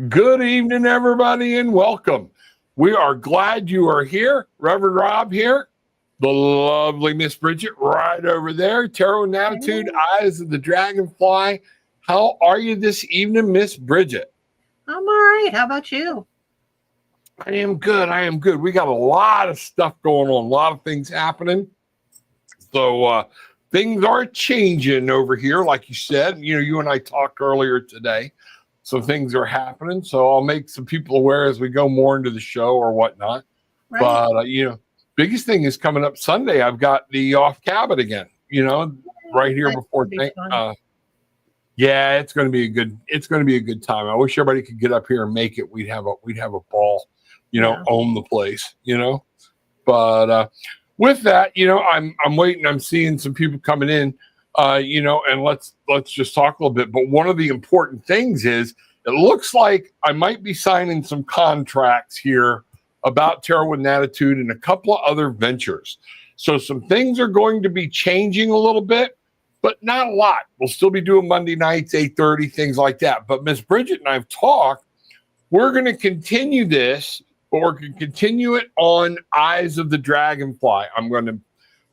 Good evening, everybody, and welcome. We are glad you are here. Reverend Rob here, the lovely Miss Brigitte right over there. Tarot and Attitude, Eyes of the Dragonfly. How are you this evening, Miss Brigitte? I'm all right. How about you? I am good. We got a lot of stuff going on, a lot of things happening. So things are changing over here, like you said. You know, you and I talked earlier today. So things are happening. So I'll make some people aware as we go more into the show or whatnot. Right. But, biggest thing is coming up Sunday. I've got the off cabin again, right here before. Yeah, it's going to be a good time. I wish everybody could get up here and make it. We'd have a ball, own the place, But with that, I'm waiting. I'm seeing some people coming in. And let's just talk a little bit. But one of the important things is it looks like I might be signing some contracts here about Tarot with an Attitude and a couple of other ventures. So some things are going to be changing a little bit, but not a lot. We'll still be doing Monday nights, 8:30, things like that. But Miss Brigitte and I have talked. We're going to continue this, but we're going to continue it on Eyes of the Dragonfly. I'm going to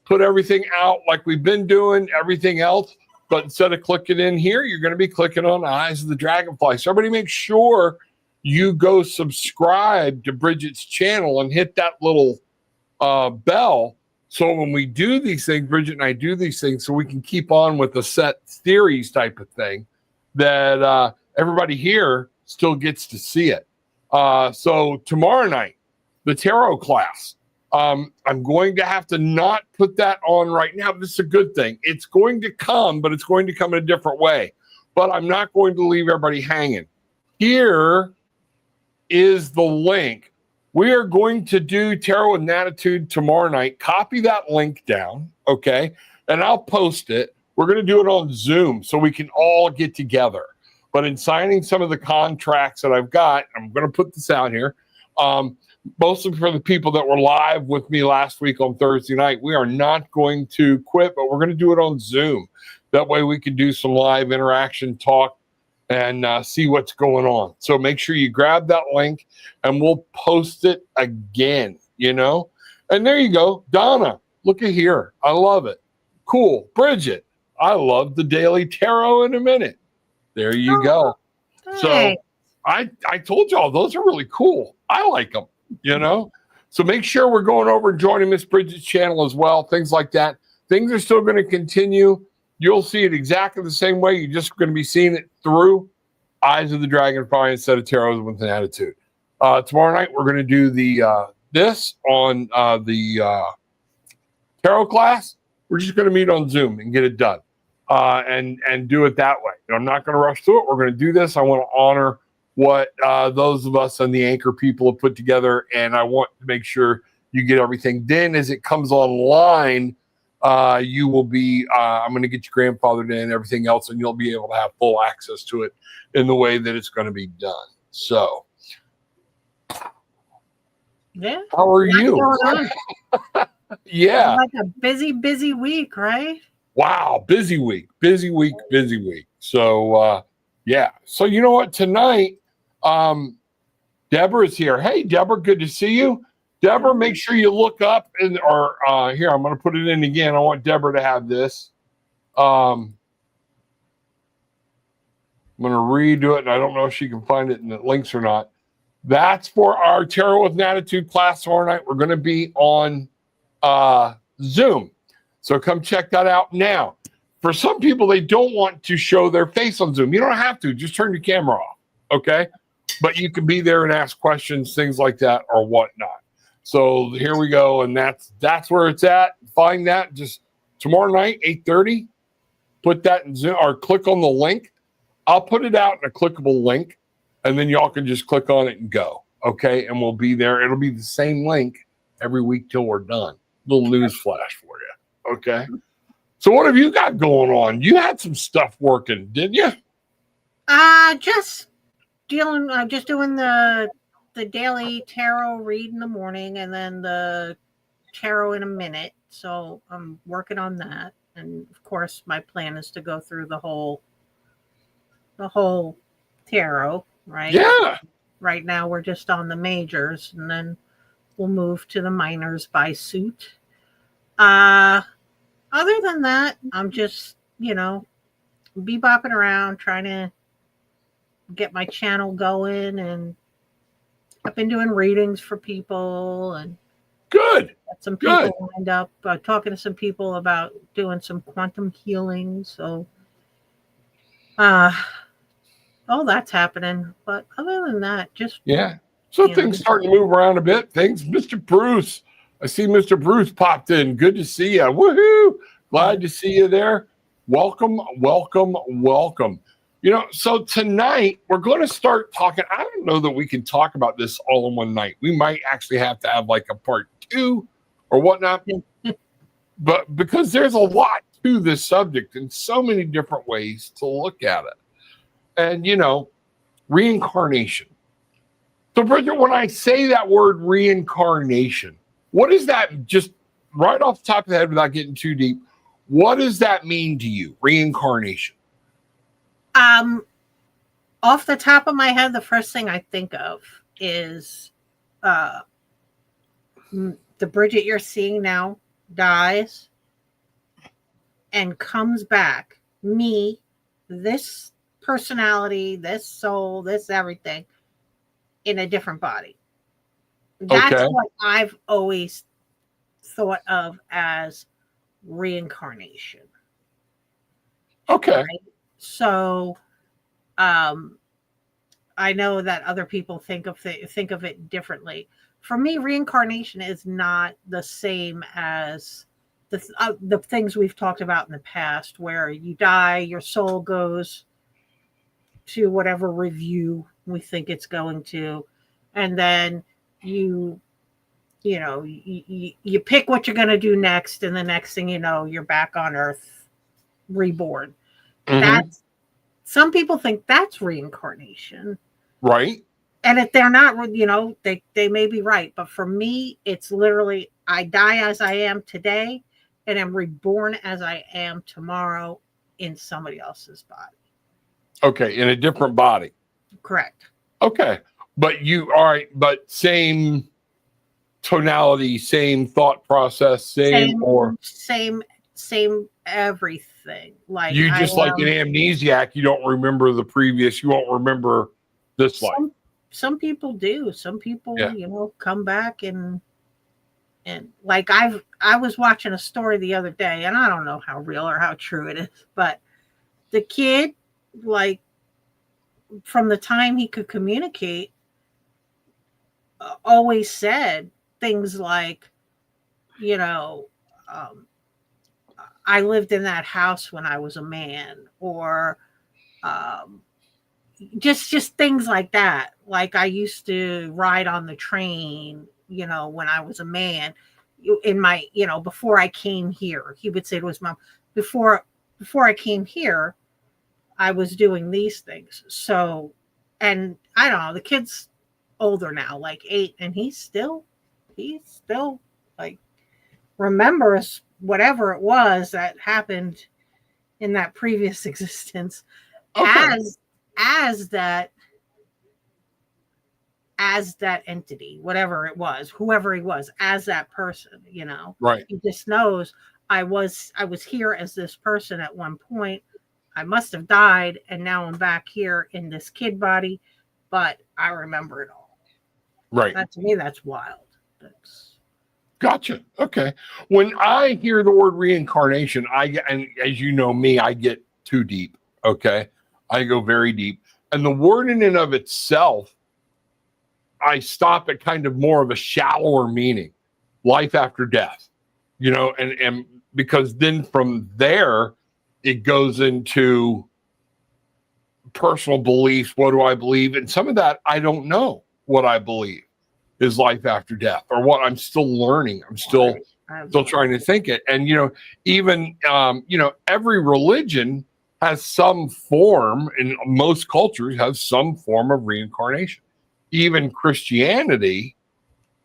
put everything out like we've been doing, everything else. But instead of clicking in here, you're going to be clicking on Eyes of the Dragonfly. So everybody make sure you go subscribe to Bridgette's channel and hit that little bell. So when we do these things, Brigitte and I do these things so we can keep on with the set series type of thing that everybody here still gets to see it. So tomorrow night, the tarot class. I'm going to have to not put that on right now. This is a good thing. It's going to come, but it's going to come in a different way. But I'm not going to leave everybody hanging. Here is the link. We are going to do Tarot with an Attitude tomorrow night. Copy that link down, okay? And I'll post it. We're going to do it on Zoom so we can all get together. But in signing some of the contracts that I've got, I'm going to put this out here. Mostly for the people that were live with me last week on Thursday night, we are not going to quit, but we're going to do it on Zoom. That way we can do some live interaction, talk, and see what's going on. So make sure you grab that link, and we'll post it again, And there you go. Donna, look at here. I love it. Cool. Brigitte, I love the Daily Tarot in a minute. There you go. Hey. So I told y'all, those are really cool. I like them. So make sure we're going over and joining Miss Bridgette's channel as well, things like that. Things are still going to continue. You'll see it exactly the same way. You're just going to be seeing it through Eyes of the Dragonfly instead of Tarot with an Attitude. Tomorrow night, we're going to do this on the tarot class. We're just going to meet on Zoom and get it done and do it that way. I'm not going to rush through it. We're going to do this. I want to honor what those of us and the anchor people have put together, and I want to make sure you get everything. Then as it comes online, you will be, I'm going to get your grandfathered in and everything else, and you'll be able to have full access to it in the way that it's going to be done. So, yeah. How are you? Yeah. Like a busy week, right? Wow. Busy week. So, yeah. So you know what? Tonight, Deborah's here. Hey, Deborah, good to see you. Deborah, make sure you look up here. I'm going to put it in again. I want Deborah to have this. I'm going to redo it, and I don't know if she can find it in the links or not. That's for our Tarot with an Attitude class tomorrow night. We're going to be on Zoom. So come check that out now. For some people, they don't want to show their face on Zoom. You don't have to. Just turn your camera off, okay? But you can be there and ask questions, things like that, or whatnot. So here we go, and that's where it's at. Find that just tomorrow night, 8:30. Put that in Zoom or click on the link. I'll put it out in a clickable link, and then y'all can just click on it and go, okay? And we'll be there. It'll be the same link every week till we're done. Little news flash for you, okay? So what have you got going on? You had some stuff working, didn't you? Just doing the daily tarot read in the morning, and then the tarot in a minute. So I'm working on that, and of course, my plan is to go through the whole tarot right? Yeah. Right now we're just on the majors, and then we'll move to the minors by suit. Other than that, I'm just, bebopping around trying to get my channel going, and I've been doing readings for people and Good. got some Good. people lined up, talking to some people about doing some quantum healing. So, all that's happening. But other than that, just Yeah. So things starting to move around a bit. Things, Mr. Bruce. I see Mr. Bruce popped in. Good to see you. Woohoo. Glad to see you there. Welcome, welcome, welcome. So tonight we're going to start talking. I don't know that we can talk about this all in one night. We might actually have to have like a part 2 or whatnot. But because there's a lot to this subject and so many different ways to look at it. And, reincarnation. So, Bridget, when I say that word reincarnation, what is that, just right off the top of the head without getting too deep, what does that mean to you, reincarnation? Off the top of my head, the first thing I think of is the Bridget you're seeing now dies and comes back. Me, this personality, this soul, this everything in a different body. That's what I've always thought of as reincarnation. Okay. Right? So, I know that other people think of it differently. For me, reincarnation is not the same as the things we've talked about in the past, where you die, your soul goes to whatever review we think it's going to, and then you pick what you're going to do next, and the next thing you know, you're back on Earth, reborn. That's, some people think that's reincarnation, right? And if they're not, they may be right, but for me, it's literally I die as I am today, and am reborn as I am tomorrow in somebody else's body. Okay, in a different body. Correct. Okay, but same tonality, same thought process, same everything. Like you just like an amnesiac, you don't remember the previous, you won't remember this life. Some people do. Some people, come back and like I was watching a story the other day, and I don't know how real or how true it is, but the kid, like, from the time he could communicate, always said things like, I lived in that house when I was a man, or just things like that. Like, I used to ride on the train, when I was a man, in my, before I came here. He would say to his mom, before I came here, I was doing these things. So, and I don't know, the kid's older now, like 8, and he still like remembers whatever it was that happened in that previous existence, as that entity, whatever it was, whoever he was, as that person, Right. He just knows I was here as this person at one point. I must have died, and now I'm back here in this kid body, but I remember it all. Right. To me, that's wild. Gotcha. Okay. When I hear the word reincarnation, and as you know me, I get too deep. Okay. I go very deep. And the word in and of itself, I stop at kind of more of a shallower meaning, life after death, and because then from there, it goes into personal beliefs. What do I believe? And some of that, I don't know what I believe is life after death, or what I'm still learning. I'm still trying to think it. And, even, every religion has some form, in most cultures has some form of reincarnation. Even Christianity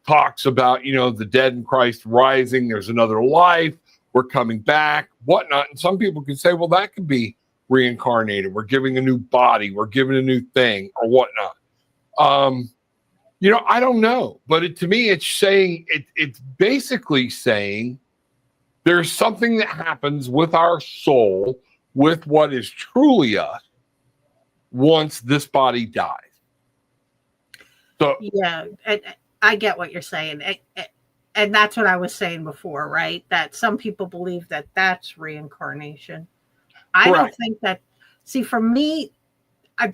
talks about, the dead in Christ rising, there's another life, we're coming back, whatnot. And some people could say, well, that could be reincarnated. We're giving a new body. We're giving a new thing or whatnot. I don't know, but to me, it's saying it's basically saying there's something that happens with our soul, with what is truly us, once this body dies. So yeah, I get what you're saying. And that's what I was saying before, right? That some people believe that that's reincarnation. I correct. don't think that. See, for me, I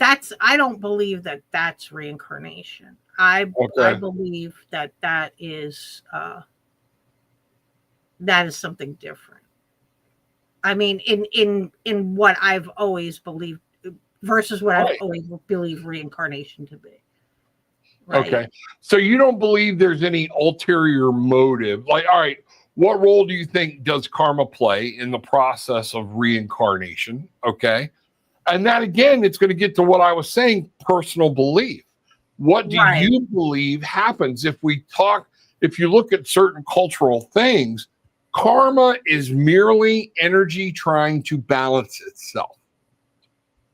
don't believe that that's reincarnation. I believe that is something different. I mean, in what I've always believed versus what I've always believed reincarnation to be. Right? Okay. So you don't believe there's any ulterior motive? Like, all right, what role do you think does karma play in the process of reincarnation? Okay. And that, again, it's going to get to what I was saying, personal belief. What do you believe happens if you look at certain cultural things? Karma is merely energy trying to balance itself.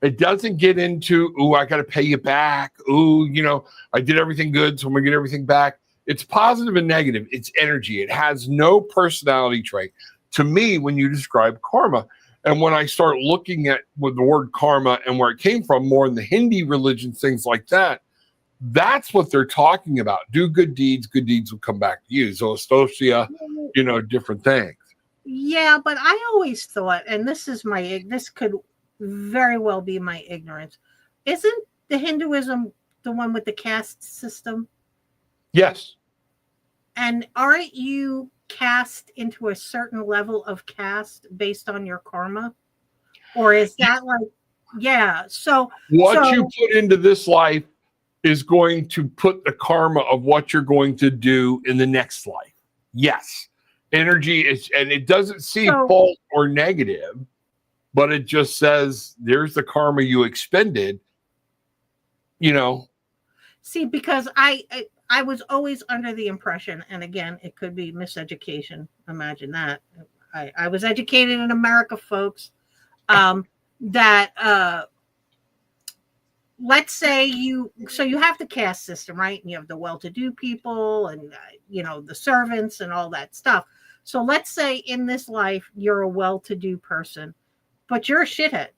It doesn't get into, I got to pay you back. I did everything good, so I'm going to get everything back. It's positive and negative. It's energy. It has no personality trait. To me, when you describe karma, and when I start looking at with the word karma and where it came from, more in the Hindi religions, things like that, that's what they're talking about. Do good deeds will come back to you. So Astocia, different things. Yeah, but I always thought, and this could very well be my ignorance. Isn't the Hinduism the one with the caste system? Yes. And aren't you cast into a certain level of caste based on your karma? Or is that so what you put into this life is going to put the karma of what you're going to do in the next life. Yes. Energy is, and it doesn't see fault or negative, but it just says there's the karma you expended, See, because I was always under the impression, and again, it could be miseducation. Imagine that. I was educated in America, folks, that let's say you have the caste system, right? And you have the well-to-do people and, the servants and all that stuff. So let's say in this life, you're a well-to-do person, but you're a shithead.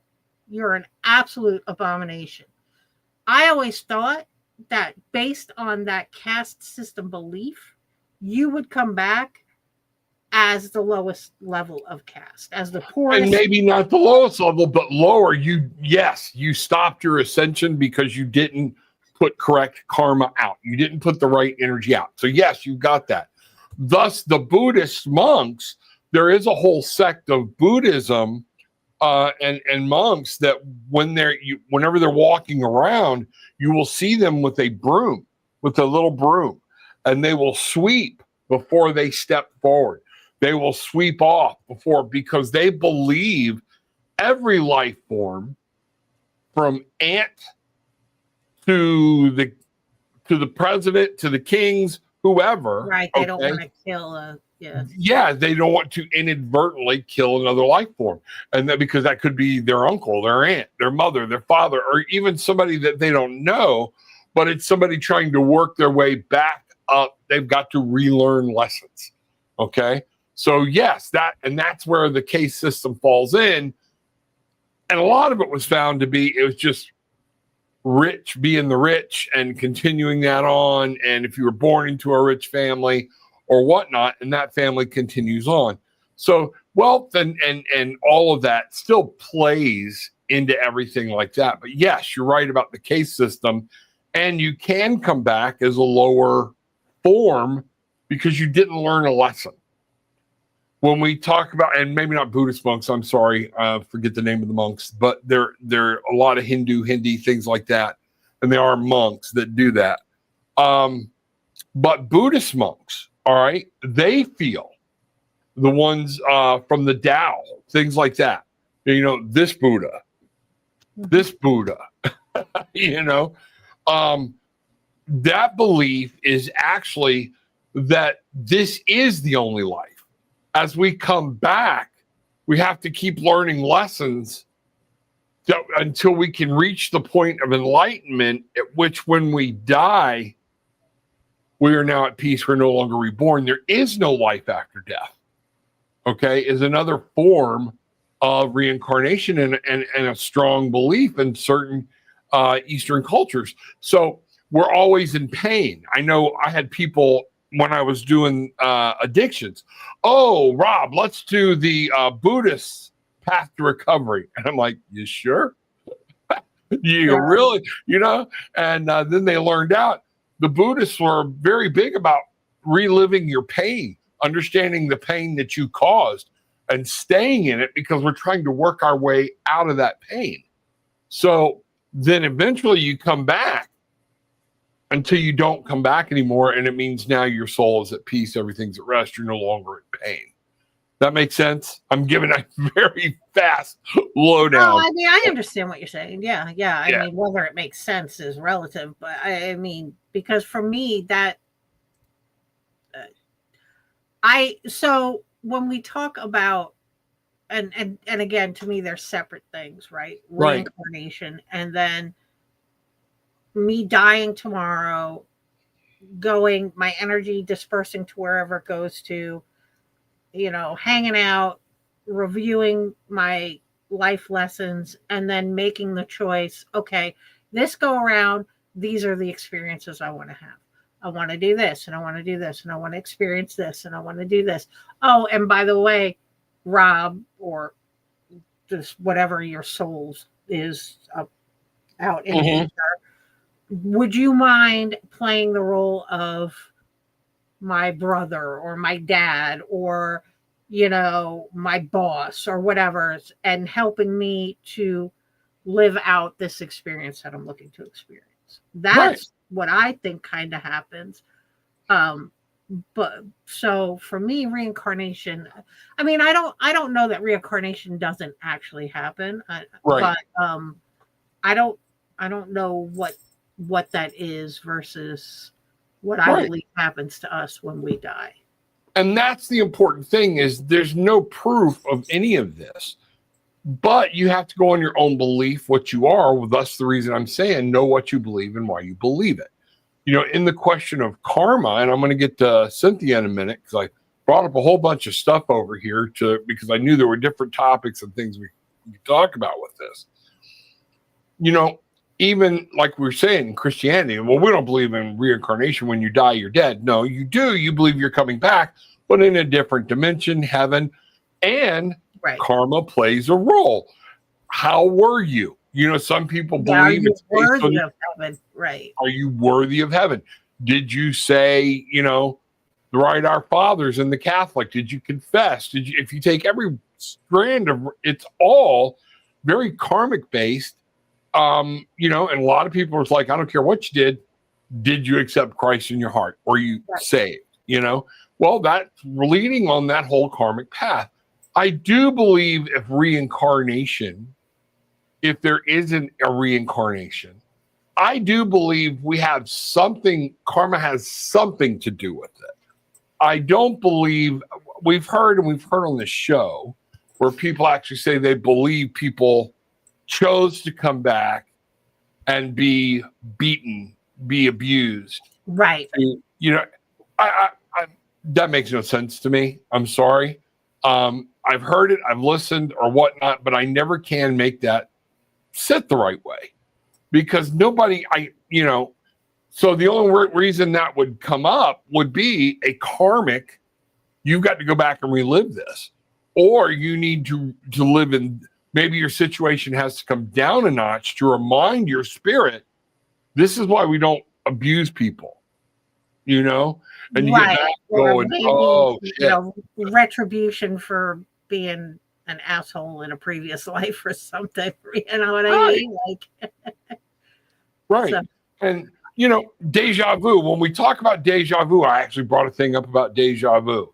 You're an absolute abomination. I always thought that based on that caste system belief, you would come back as the lowest level of caste, as the poorest. And maybe not the lowest level, but lower. You stopped your ascension because you didn't put correct karma out. You didn't put the right energy out. So yes, you got that. Thus, the Buddhist monks, there is a whole sect of Buddhism and monks that whenever they're walking around, you will see them with a little broom, and they will sweep before they step forward. They will sweep off because they believe every life form, from ant to the president to the kings, whoever. Right. They don't want to kill Yeah, they don't want to inadvertently kill another life form. And that because that could be their uncle, their aunt, their mother, their father, or even somebody that they don't know, but it's somebody trying to work their way back up. They've got to relearn lessons. Okay. So yes, that's where the case system falls in. And a lot of it was found to be, it was just rich being the rich and continuing that on. And if you were born into a rich family or whatnot, and that family continues on. So wealth and all of that still plays into everything like that. But yes, you're right about the case system. And you can come back as a lower form because you didn't learn a lesson. When we talk about, and maybe not Buddhist monks, I'm sorry, forget the name of the monks, but there are a lot of Hindi things like that. And there are monks that do that. But Buddhist monks, all right, they feel the ones from the Tao, things like that. This Buddha, that belief is actually that this is the only life. As we come back, we have to keep learning lessons until we can reach the point of enlightenment, at which when we die, we are now at peace. We're no longer reborn. There is no life after death. Okay, is another form of reincarnation and a strong belief in certain Eastern cultures. So we're always in pain. I know I had people when I was doing addictions. Oh, Rob, let's do the Buddhist path to recovery. And I'm like, you sure? You really, And then they learned out the Buddhists were very big about reliving your pain, understanding the pain that you caused and staying in it, because we're trying to work our way out of that pain. So then eventually you come back until you don't come back anymore. And it means now your soul is at peace. Everything's at rest. You're no longer in pain. That makes sense? I'm giving a very fast lowdown. Oh, I mean, I understand what you're saying. Yeah. I mean, whether it makes sense is relative, but I mean, because for me, that so when we talk about and again, to me, they're separate things, right? Reincarnation, and then me dying tomorrow, going, my energy dispersing to wherever it goes to, hanging out, reviewing my life lessons, and then making the choice, okay, this go around, these are the experiences I want to have. I want to do this, and I want to do this, and I want to experience this, and I want to do this. Oh, and by the way, Rob, or just whatever your soul is out in nature, would you mind playing the role of my brother or my dad or my boss or whatever, and helping me to live out this experience that I'm looking to experience? That's what I think kind of happens. But so for me, reincarnation, I mean, I don't know that reincarnation doesn't actually happen. But I don't know what that is versus what I believe happens to us when we die. And that's the important thing, is there's no proof of any of this, but you have to go on your own belief, what you are. Thus the reason I'm saying, know what you believe and why you believe it. In the question of karma, and I'm going to get to Cynthia in a minute, because I brought up a whole bunch of stuff over here because I knew there were different topics and things we could talk about with this. Even like we were saying in Christianity, well, we don't believe in reincarnation. When you die, you're dead. No, you do. You believe you're coming back, but in a different dimension, heaven, and karma plays a role. How were you? Some people believe it's worthy of heaven. Right. Are you worthy of heaven? Did you say, the right Our Fathers in the Catholic? Did you confess? If you take every strand of it's all very karmic based. And a lot of people are like, I don't care what you did you accept Christ in your heart? Or you saved? Well, that's leading on that whole karmic path. I do believe if there isn't a reincarnation, I do believe we have something, karma has something to do with it. I don't believe, we've heard on this show where people actually say they believe people chose to come back and be beaten, be abused. Right. I that makes no sense to me. I'm sorry. I've heard it, I've listened or whatnot, but I never can make that sit the right way, because nobody, so the only reason that would come up would be a karmic, you've got to go back and relive this, or you need to live in, maybe your situation has to come down a notch to remind your spirit, this is why we don't abuse people, and you get back going, maybe, retribution for being an asshole in a previous life or something. You know what I mean? Right. So. And, deja vu, when we talk about deja vu, I actually brought a thing up about deja vu,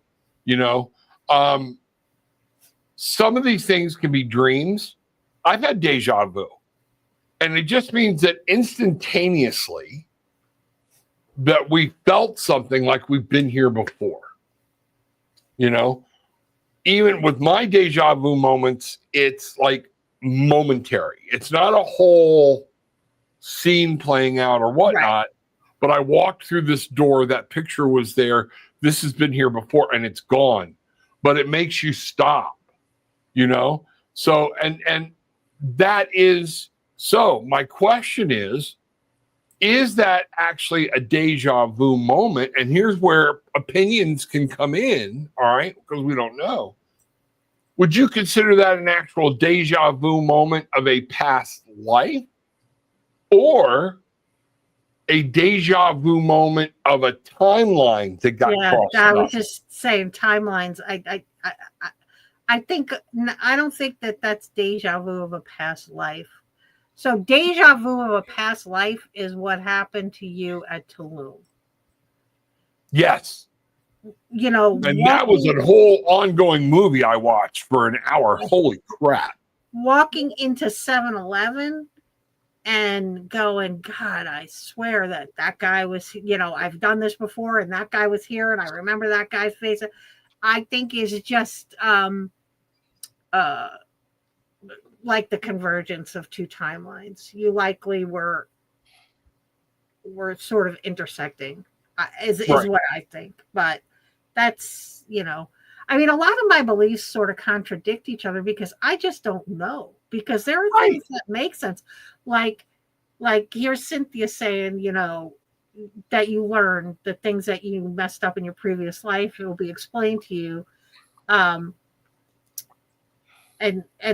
some of these things can be dreams. I've had deja vu, and it just means that instantaneously that we felt something like we've been here before, even with my deja vu moments, it's like momentary. It's not a whole scene playing out or whatnot. Right. But I walked through this door. That picture was there. This has been here before, and it's gone. But it makes you stop, you know? So, and that is, so my question is that actually a deja vu moment? And here's where opinions can come in, all right? Because we don't know. Would you consider that an actual deja vu moment of a past life? Or a deja vu moment of a timeline that got crossed I up? was just saying timelines. I don't think that that's deja vu of a past life. So deja vu of a past life is what happened to you at Tulum. Yes. You know, and that was a whole ongoing movie I watched for an hour. Holy crap. Walking into 7-Eleven and going, God, I swear that guy was, you know, I've done this before and that guy was here and I remember that guy's face. I think is just like the convergence of two timelines. You likely were sort of intersecting, is what I think. But that's, you know, I mean, a lot of my beliefs sort of contradict each other because I just don't know. Because there are things that make sense. Like here's Cynthia saying, you know, that you learn the things that you messed up in your previous life, it will be explained to you. And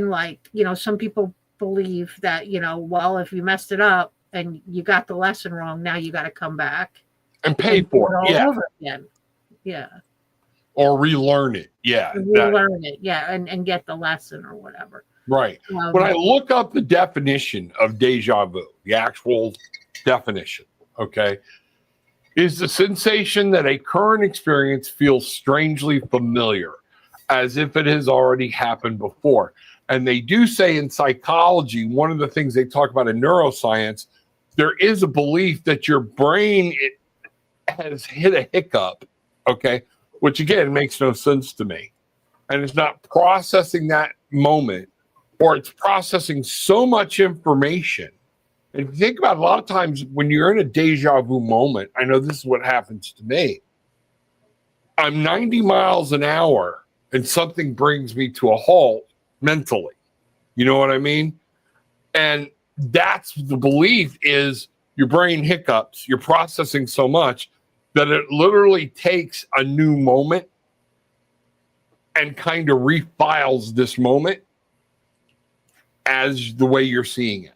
like, you know, some people believe that, you know, well, if you messed it up and you got the lesson wrong, now you got to come back and pay for it all over again. Yeah. Or relearn it. Yeah. Relearn it. Yeah. And get the lesson or whatever. Right. When I look up the definition of deja vu, the actual definition, okay, is the sensation that a current experience feels strangely familiar, as if it has already happened before. And they do say in psychology, one of the things they talk about in neuroscience, there is a belief that your brain has hit a hiccup, okay, which again makes no sense to me. And it's not processing that moment, or it's processing so much information. And if you think about it, a lot of times when you're in a deja vu moment, I know this is what happens to me. I'm 90 miles an hour and something brings me to a halt mentally. You know what I mean? And that's the belief, is your brain hiccups. You're processing so much that it literally takes a new moment and kind of refiles this moment as the way you're seeing it.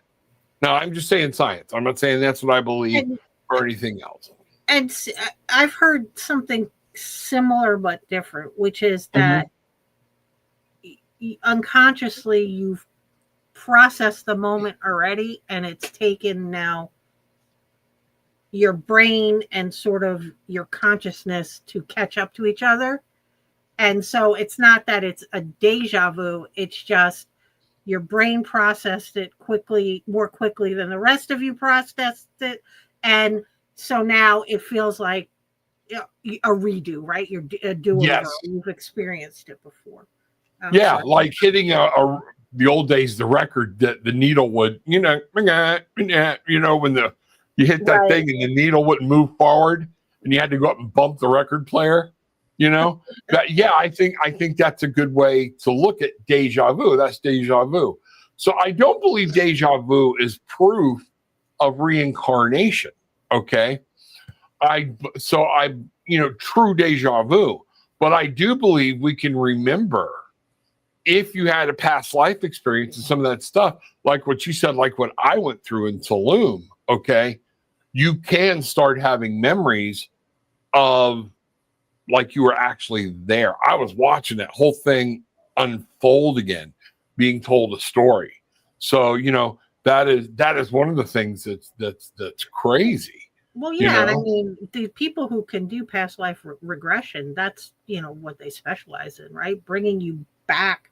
Now, I'm just saying science. I'm not saying that's what I believe or anything else. And I've heard something similar but different, which is that unconsciously you've processed the moment already, and it's taken now your brain and sort of your consciousness to catch up to each other. And so it's not that it's a deja vu, it's just your brain processed it more quickly than the rest of you processed it. And so now it feels like a redo, right? You're a do-over. Yes. You've experienced it before. Like hitting the old days, the record that the needle would, you know, when you hit that thing and the needle wouldn't move forward and you had to go up and bump the record player, you know, I think that's a good way to look at deja vu. That's deja vu. So I don't believe deja vu is proof of reincarnation. Okay. True deja vu, but I do believe we can remember if you had a past life experience and some of that stuff, like what you said, like what I went through in Tulum. Okay. You can start having memories of like you were actually there. I was watching that whole thing unfold again, being told a story. So, you know, that is one of the things that's crazy. Well, yeah, you know? I mean, the people who can do past life regression, that's, you know, what they specialize in, right? Bringing you back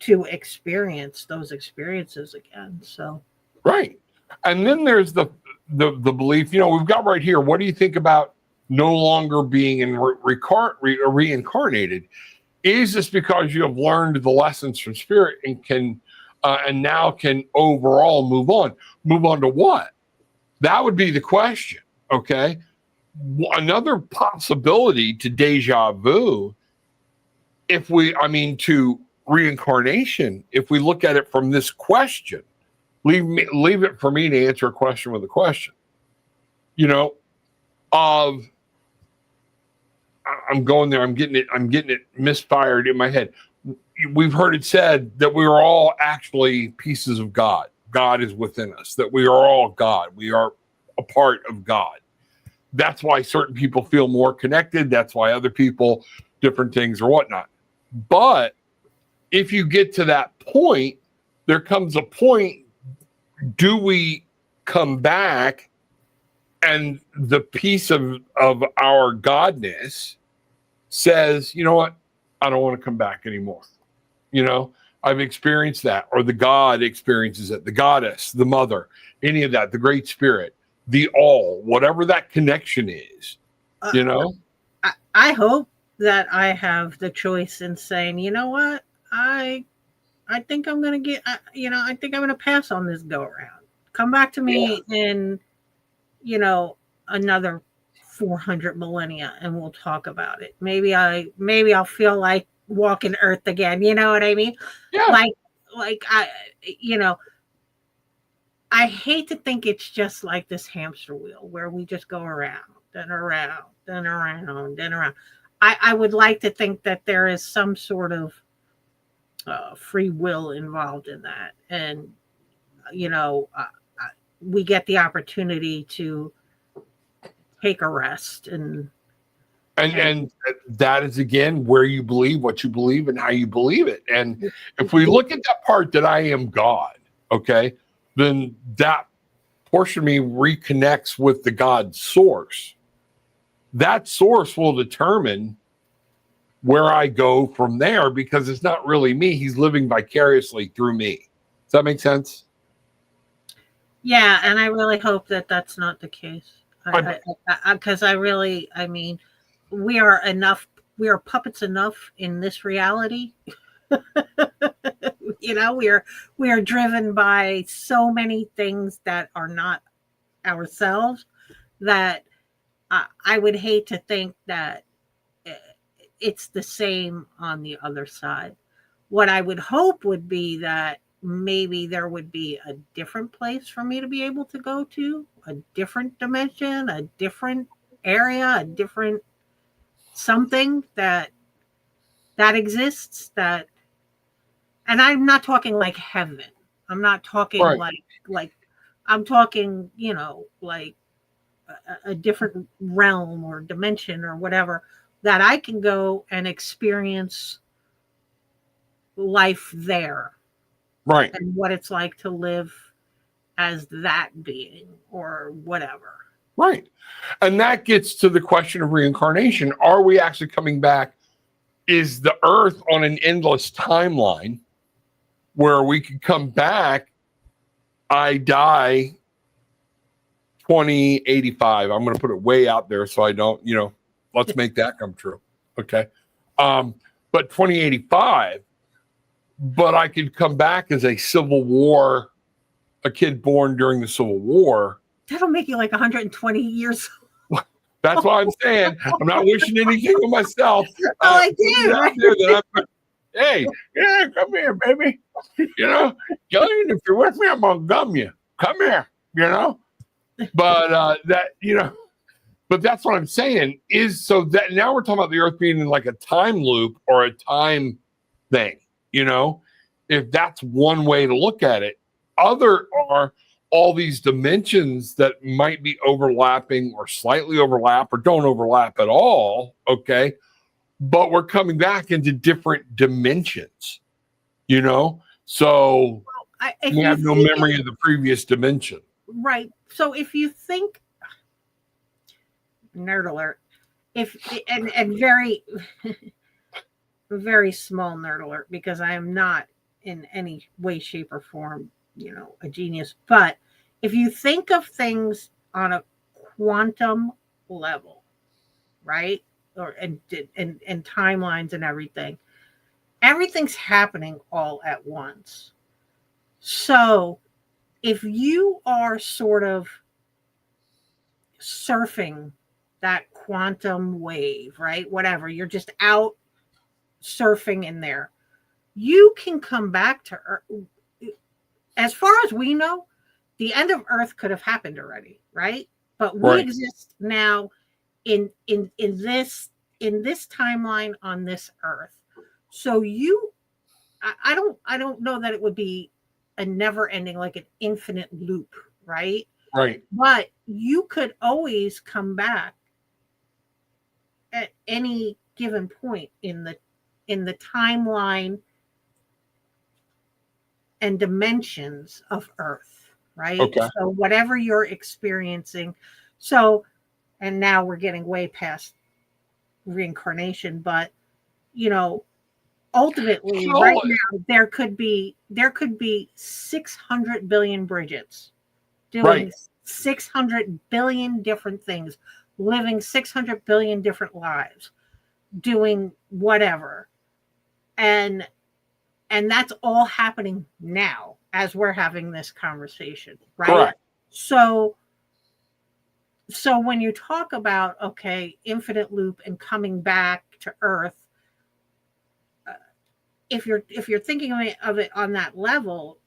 to experience those experiences again. So, right. And then there's the belief, you know, we've got right here. What do you think about no longer being reincarnated? Is this because you have learned the lessons from spirit and can and now can overall move on. Move on to what? That would be the question. Okay. Another possibility to deja vu, to reincarnation, if we look at it from this question, leave it for me to answer a question with a question. I'm going there. I'm getting it misfired in my head. We've heard it said that we are all actually pieces of God. God is within us, that we are all God. We are a part of God. That's why certain people feel more connected. That's why other people, different things or whatnot. But if you get to that point, there comes a point, do we come back and the piece of our godness says, you know what, I don't want to come back anymore. I've experienced that, or the God experiences it, the goddess, the mother, any of that, the great spirit, the all, whatever that connection is, I hope that I have the choice in saying, you know what, I think I'm going to get, I think I'm going to pass on this go around. Come back to me in, another 400 millennia and we'll talk about it. Maybe I'll feel like walking Earth again. You know what I mean? Yeah. Like I hate to think it's just like this hamster wheel where we just go around and around and around and around. I would like to think that there is some sort of free will involved in that. And, we get the opportunity to take a rest and that is, again, where you believe what you believe and how you believe it. And if we look at that part that I am God, okay, then that portion of me reconnects with the God source. That source will determine where I go from there, because it's not really me. He's living vicariously through me. Does that make sense? Yeah, and I really hope that that's not the case. Because we are puppets enough in this reality. We are driven by so many things that are not ourselves, that I would hate to think that it's the same on the other side. What I would hope would be that maybe there would be a different place for me to be able to go to, a different dimension, a different area, a different something that exists, that, and I'm not talking like heaven. I'm not talking like I'm talking, like a different realm or dimension or whatever, that I can go and experience life there. Right. And what it's like to live as that being or whatever. Right. And that gets to the question of reincarnation. Are we actually coming back? Is the earth on an endless timeline where we could come back? I die 2085. I'm going to put it way out there so I don't, let's make that come true. Okay. But 2085, but I could come back as a kid born during the Civil War. That'll make you like 120 years. That's what I'm saying. I'm not wishing anything on myself. I do. Hey, yeah, come here, baby. Gillian, if you're with me, I'm gonna gum you. Come here, But but that's what I'm saying, is so that now we're talking about the earth being in like a time loop or a time thing, if that's one way to look at it. Other are all these dimensions that might be overlapping or slightly overlap or don't overlap at all. Okay. But we're coming back into different dimensions, so we have no memory of the previous dimension. Right. So if you think, nerd alert, and very, very small nerd alert, because I am not in any way, shape, or form, a genius. But if you think of things on a quantum level, right? And timelines and everything's happening all at once. So if you are sort of surfing that quantum wave, right? Whatever, you're just out surfing in there. You can come back to Earth. As far as we know, the end of Earth could have happened already, right? But we exist now in this timeline on this Earth. So I don't know that it would be a never ending, like an infinite loop, right? Right. But you could always come back at any given point in the timeline and dimensions of Earth, right? Okay. So whatever you're experiencing. So, and now we're getting way past reincarnation, but ultimately, right now there could be 600 billion Bridgets doing 600 billion different things, living 600 billion different lives, doing whatever, and that's all happening now as we're having this conversation, right? Correct. So when you talk about, okay, infinite loop and coming back to Earth, if you're thinking of it on that level,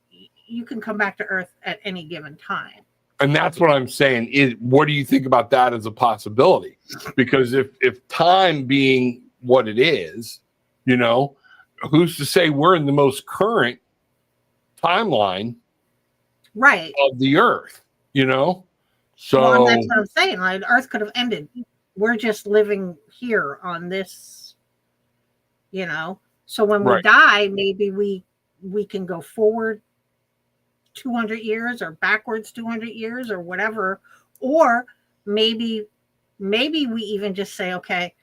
you can come back to Earth at any given time. And that's what I'm saying. What do you think about that as a possibility? Because if time being what it is, who's to say we're in the most current timeline, right, of the Earth? So well, that's what I'm saying. Like, Earth could have ended. We're just living here on this, So when we die, maybe we can go forward 200 years or backwards 200 years or whatever, or maybe we even just say, okay,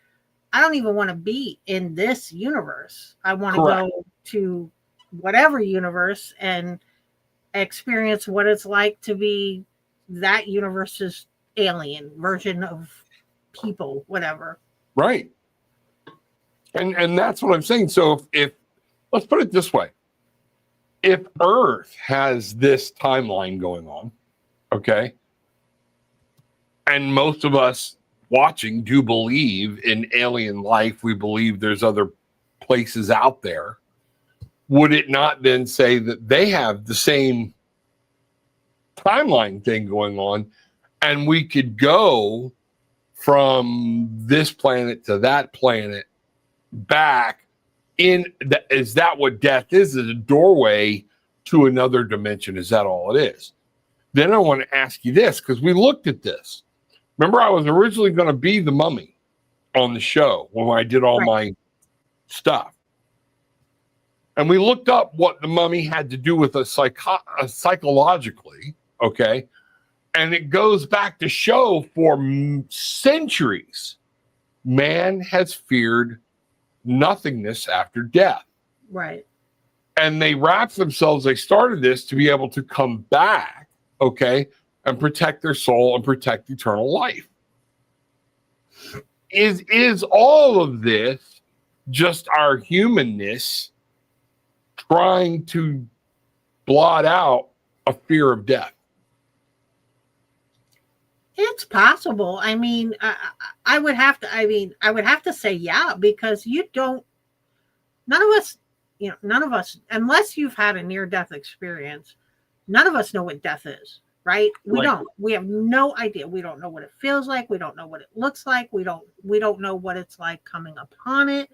I don't even want to be in this universe. I want to go to whatever universe and experience what it's like to be that universe's alien version of people, whatever. Right. And that's what I'm saying. So if let's put it this way, if Earth has this timeline going on, okay, and most of us watching do believe in alien life, we believe there's other places out there, would it not then say that they have the same timeline thing going on, and we could go from this planet to that planet back is that what death is a doorway to another dimension? Is that all it is? Then I want to ask you this, because we looked at this. Remember, I was originally going to be the mummy on the show when I did all my stuff, and we looked up what the mummy had to do with us psychologically, okay, and it goes back to show for centuries man has feared nothingness after death. Right. And they started this to be able to come back, okay, and protect their soul and protect eternal life. Is all of this just our humanness trying to blot out a fear of death? It's possible. I mean, I would have to say yeah, because none of us, unless you've had a near-death experience, none of us know what death is, right? We don't. We have no idea. We don't know what it feels like. We don't know what it looks like. We don't know what it's like coming upon it.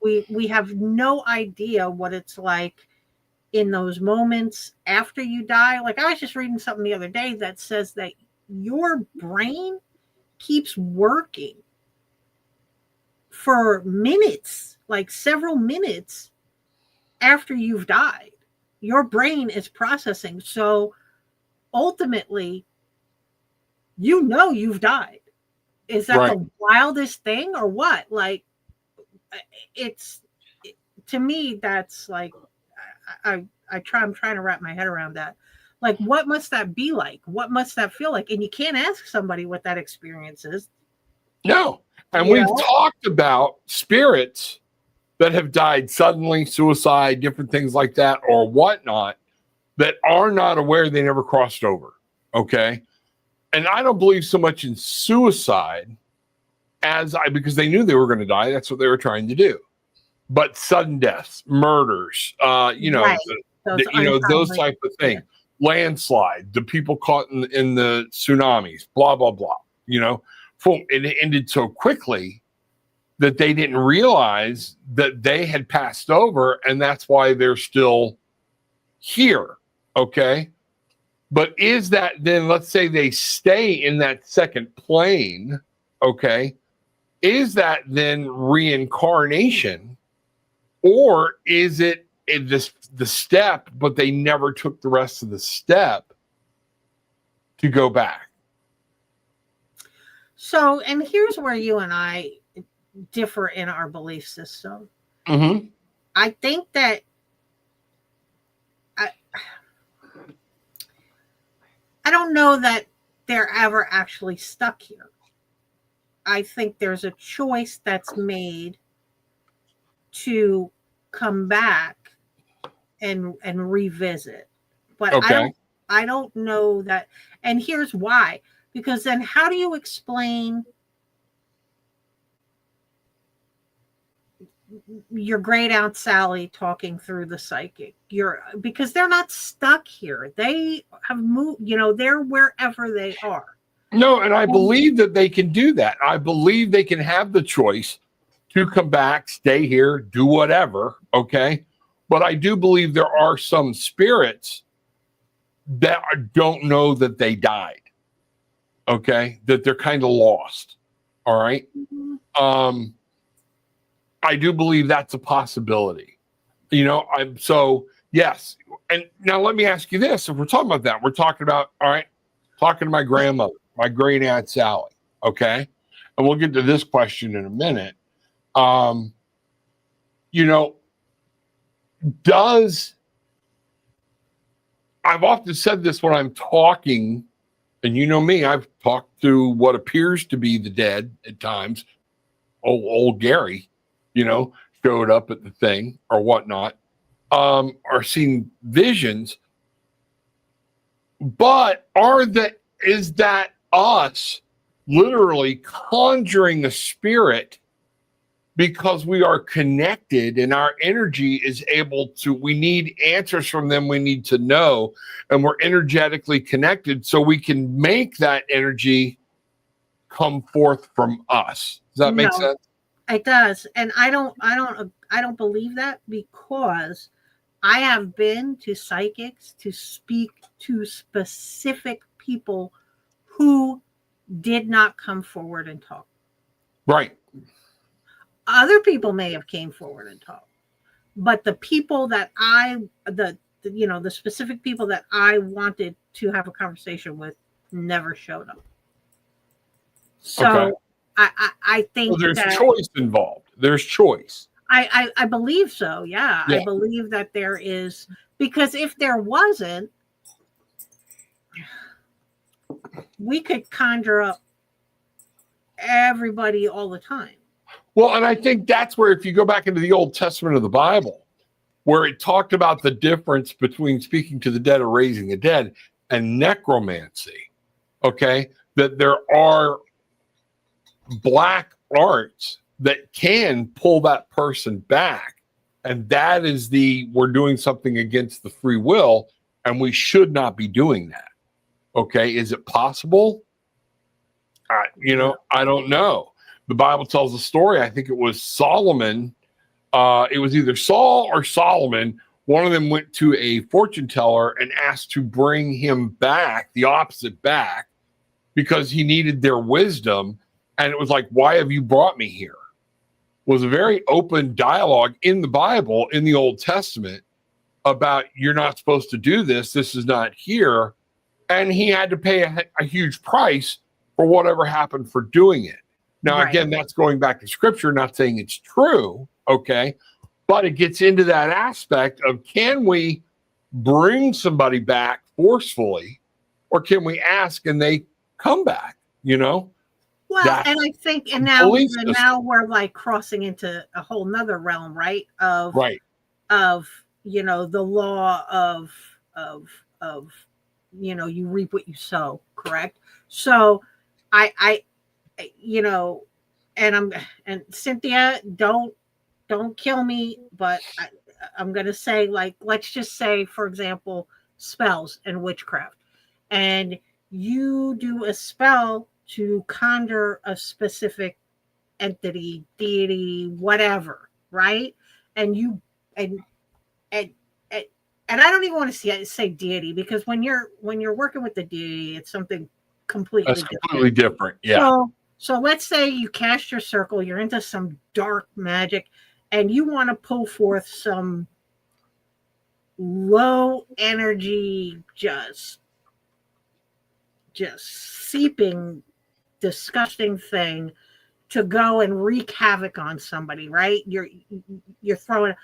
We have no idea what it's like in those moments after you die. Like, I was just reading something the other day that says that your brain keeps working for minutes, like several minutes after you've died. Your brain is processing. So ultimately, you've died. Is that the wildest thing or what? Like, to me, that's like, I'm trying to wrap my head around that. Like, what must that be like? What must that feel like? And you can't ask somebody what that experience is. No. And we've talked about spirits that have died suddenly, suicide, different things like that, or whatnot, that are not aware they never crossed over. Okay. And I don't believe so much in suicide because they knew they were going to die. That's what they were trying to do. But sudden deaths, murders, Right. those type of things, landslide, the people caught in the tsunamis, blah, blah, blah, it ended so quickly that they didn't realize that they had passed over, and that's why they're still here. Okay. But is that then, let's say they stay in that second plane. Okay. Is that then reincarnation, or is it the step, but they never took the rest of the step to go back? So, and here's where you and I differ in our belief system. Mm-hmm. I think that I don't know that they're ever actually stuck here. I think there's a choice that's made to come back and revisit. But okay. I don't know that. And here's why. Because then how do you explain your great aunt Sally talking through the psychic? Because they're not stuck here. They have moved, they're wherever they are. No, and I believe that they can do that. I believe they can have the choice to come back, stay here, do whatever, okay? But I do believe there are some spirits that don't know that they died, okay? That they're kind of lost, all right? Mm-hmm. I do believe that's a possibility. Yes. And now let me ask you this. If we're talking about that, we're talking about, talking to my grandmother, my great aunt Sally, okay? And we'll get to this question in a minute. I've often said this when I'm talking, and you know me, I've talked to what appears to be the dead at times. Old Gary, showed up at the thing or whatnot, or seen visions. But is that us literally conjuring a spirit because we are connected and our energy is able to, we need answers from them, we need to know, and we're energetically connected so we can make that energy come forth from us. Does that make sense? It does. And I don't believe that, because I have been to psychics to speak to specific people who did not come forward and talk. Right. Other people may have came forward and talked, but the people that the specific people that I wanted to have a conversation with never showed up. So okay. I think there's choice involved. There's choice. I believe so. Yeah. I believe that there is, because if there wasn't, we could conjure up everybody all the time. Well, and I think that's where, if you go back into the Old Testament of the Bible, where it talked about the difference between speaking to the dead or raising the dead and necromancy, okay, that there are black arts that can pull that person back. And that is we're doing something against the free will, and we should not be doing that. Okay. Is it possible? I don't know. The Bible tells a story. I think it was Solomon. It was either Saul or Solomon. One of them went to a fortune teller and asked to bring him back, the opposite back, because he needed their wisdom. And it was like, why have you brought me here? It was a very open dialogue in the Bible, in the Old Testament, about you're not supposed to do this. This is not here. And he had to pay a huge price for whatever happened for doing it. Now, again, that's going back to scripture, not saying it's true, okay? But it gets into that aspect of, can we bring somebody back forcefully, or can we ask and they come back, Well, and I think, and now we're like crossing into a whole nother realm, right? Of the law of you reap what you sow, correct? So I and Cynthia, don't kill me, but I'm gonna say, like, let's just say, for example, spells and witchcraft, and you do a spell to conjure a specific entity, deity, whatever, right? And you and and and, and I don't even want to say deity, because when you're working with the deity, it's something completely That's completely different. Yeah. So let's say you cast your circle, you're into some dark magic, and you want to pull forth some low energy, just seeping, disgusting thing to go and wreak havoc on somebody, right? You're throwing.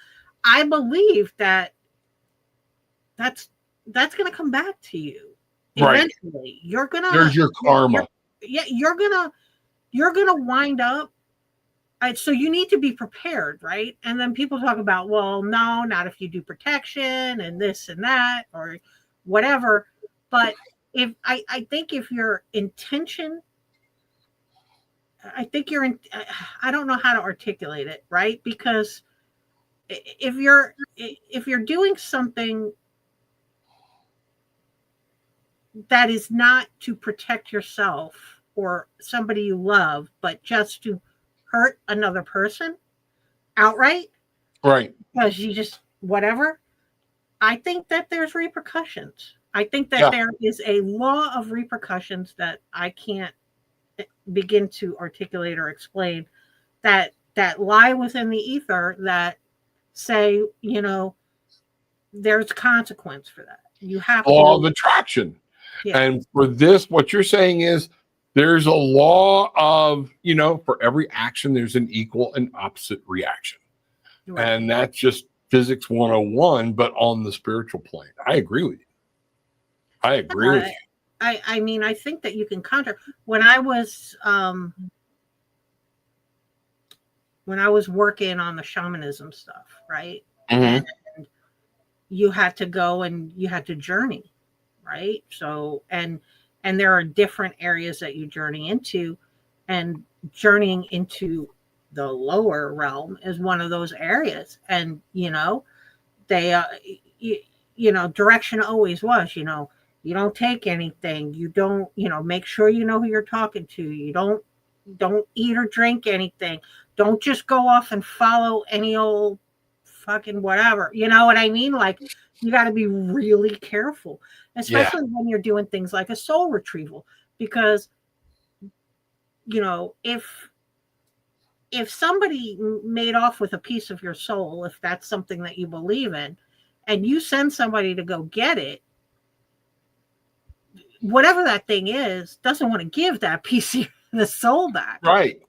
I believe that's going to come back to you eventually. Right. You're gonna. There's your karma. You're gonna wind up. So you need to be prepared, right? And then people talk about, well, no, not if you do protection and this and that or whatever. But if I think if your intention, I think you're in, I don't know how to articulate it, right? Because if you're doing something that is not to protect yourself or somebody you love, but just to hurt another person outright, right? Because you just whatever. I think that there's repercussions. I think that there is a law of repercussions that I can't begin to articulate or explain, that lie within the ether, that say, there's consequence for that. You have law of attraction. Yeah. And for this, what you're saying is there's a law of, for every action, there's an equal and opposite reaction. Right. And that's just physics 101, but on the spiritual plane. I agree with you. I mean, I think that you can counter. When I was working on the shamanism stuff, right? Mm-hmm. And you had to go and you had to journey, right? So, and there are different areas that you journey into, and journeying into the lower realm is one of those areas. And, they, direction always was, you don't take anything. You don't, make sure you know who you're talking to. You don't eat or drink anything. Don't just go off and follow any old fucking whatever. You know what I mean? Like, you got to be really careful, especially when you're doing things like a soul retrieval, because, if somebody made off with a piece of your soul, if that's something that you believe in, and you send somebody to go get it, whatever that thing is, doesn't want to give that piece of the soul back. Right.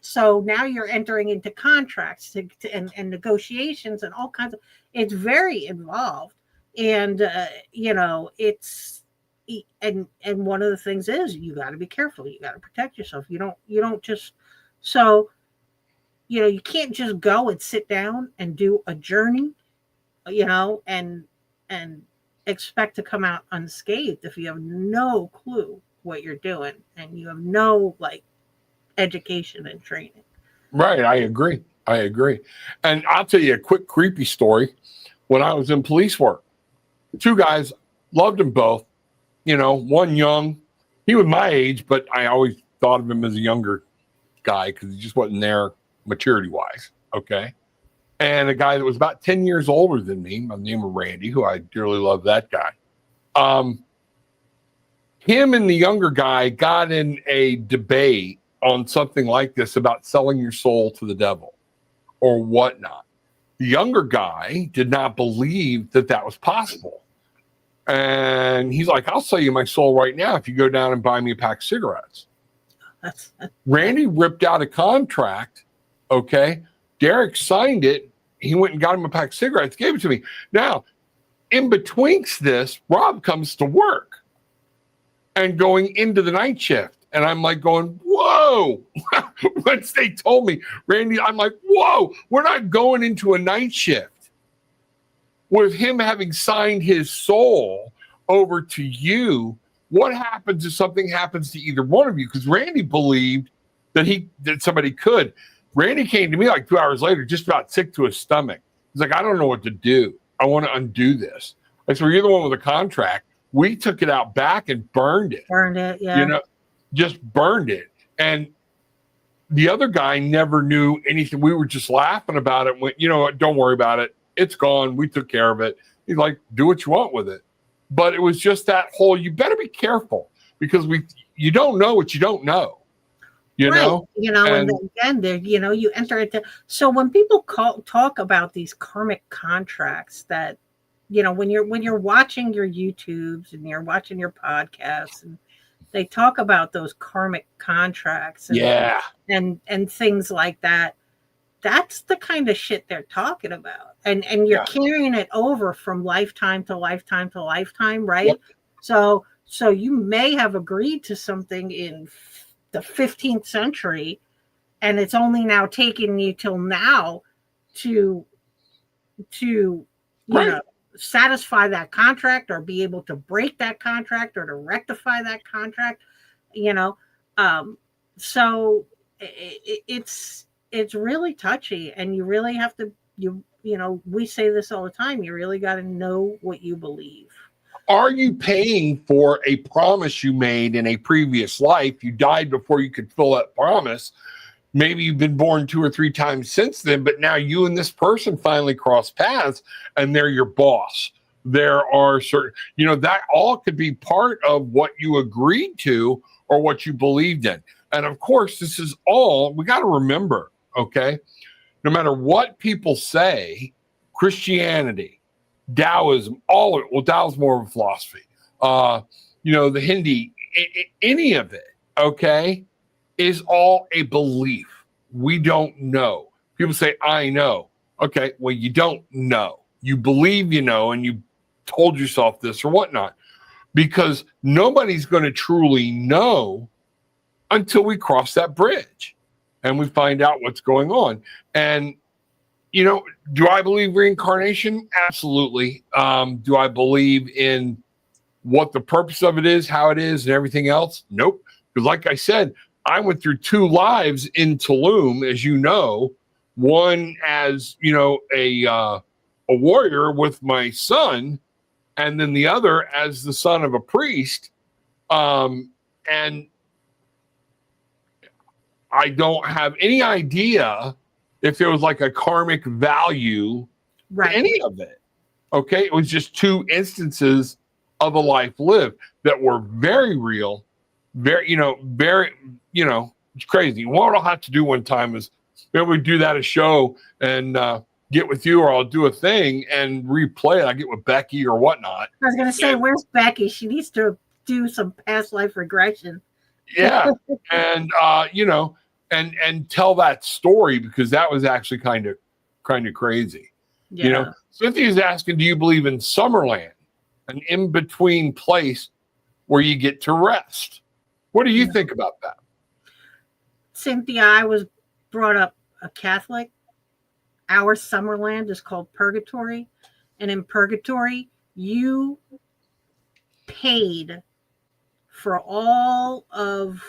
So now you're entering into contracts and negotiations and all kinds of, it's very involved. And, it's, and one of the things is you got to be careful. You got to protect yourself. You don't just, so, you can't just go and sit down and do a journey, and expect to come out unscathed if you have no clue what you're doing and you have no education and training. Right. I agree. And I'll tell you a quick creepy story. When I was in police work, two guys, loved them both, one young, he was my age, but I always thought of him as a younger guy because he just wasn't there maturity wise. Okay. And a guy that was about 10 years older than me, by the name of Randy, who I dearly love that guy. Him and the younger guy got in a debate on something like this about selling your soul to the devil or whatnot. The younger guy did not believe that was possible. And he's like, I'll sell you my soul right now if you go down and buy me a pack of cigarettes. Randy ripped out a contract. Okay. Derek signed it. He went and got him a pack of cigarettes, gave it to me. Now, in betwixt this, Rob comes to work and going into the night shift. And I'm like going, whoa. Once they told me, Randy, I'm like, whoa, we're not going into a night shift. with him having signed his soul over to you, what happens if something happens to either one of you? Because Randy believed that somebody could. Randy came to me like 2 hours later, just about sick to his stomach. He's like, I don't know what to do. I want to undo this. I said, well, you're the one with the contract. We took it out back and burned it. Burned it, yeah. You know, just burned it. And the other guy never knew anything. We were just laughing about it. Went, you know what? Don't worry about it. It's gone. We took care of it. He's like, do what you want with it. But it was just that whole, you better be careful because you don't know what you don't know. You know? And then again, there, you enter into. So when people talk about these karmic contracts that, when you're watching your YouTubes and you're watching your podcasts, and they talk about those karmic contracts, and things like that. That's the kind of shit they're talking about, and you're carrying it over from lifetime to lifetime to lifetime, right? Yep. So you may have agreed to something in the 15th century, and it's only now taken you till now to satisfy that contract or be able to break that contract or to rectify that contract, so it's really touchy, and you really have to, we say this all the time, you really got to know what you believe. Are you paying for a promise you made in a previous life? You died before you could fill that promise. Maybe you've been born 2 or 3 times since then, but now you and this person finally cross paths and they're your boss. There are certain, that all could be part of what you agreed to or what you believed in. And of course, this is all, we got to remember, okay? No matter what people say, Christianity, Taoism, all of it, well, Tao's more of a philosophy, the Hindi, any of it, okay, is all a belief. We don't know. People say, I know. Okay, well, you don't know. You believe you know, and you told yourself this or whatnot, because nobody's going to truly know until we cross that bridge and we find out what's going on. And, do I believe reincarnation? Absolutely. Do I believe in what the purpose of it is, how it is, and everything else? Nope. Because like I said, I went through 2 lives in Tulum, as you know, one as, a warrior with my son, and then the other as the son of a priest. And I don't have any idea if there was like a karmic value to any of it. Okay. It was just 2 instances of a life lived that were very real, very, it's crazy. What I'll have to do one time is maybe we do that a show and get with you, or I'll do a thing and replay it. I get with Becky or whatnot. I was going to say, where's Becky? She needs to do some past life regression. Yeah. And, and tell that story, because that was actually kind of crazy. Yeah. Cynthia's asking, do you believe in Summerland, an in-between place where you get to rest? What do you think about that? Cynthia, I was brought up a Catholic. Our Summerland is called Purgatory. And in Purgatory, you paid for all of,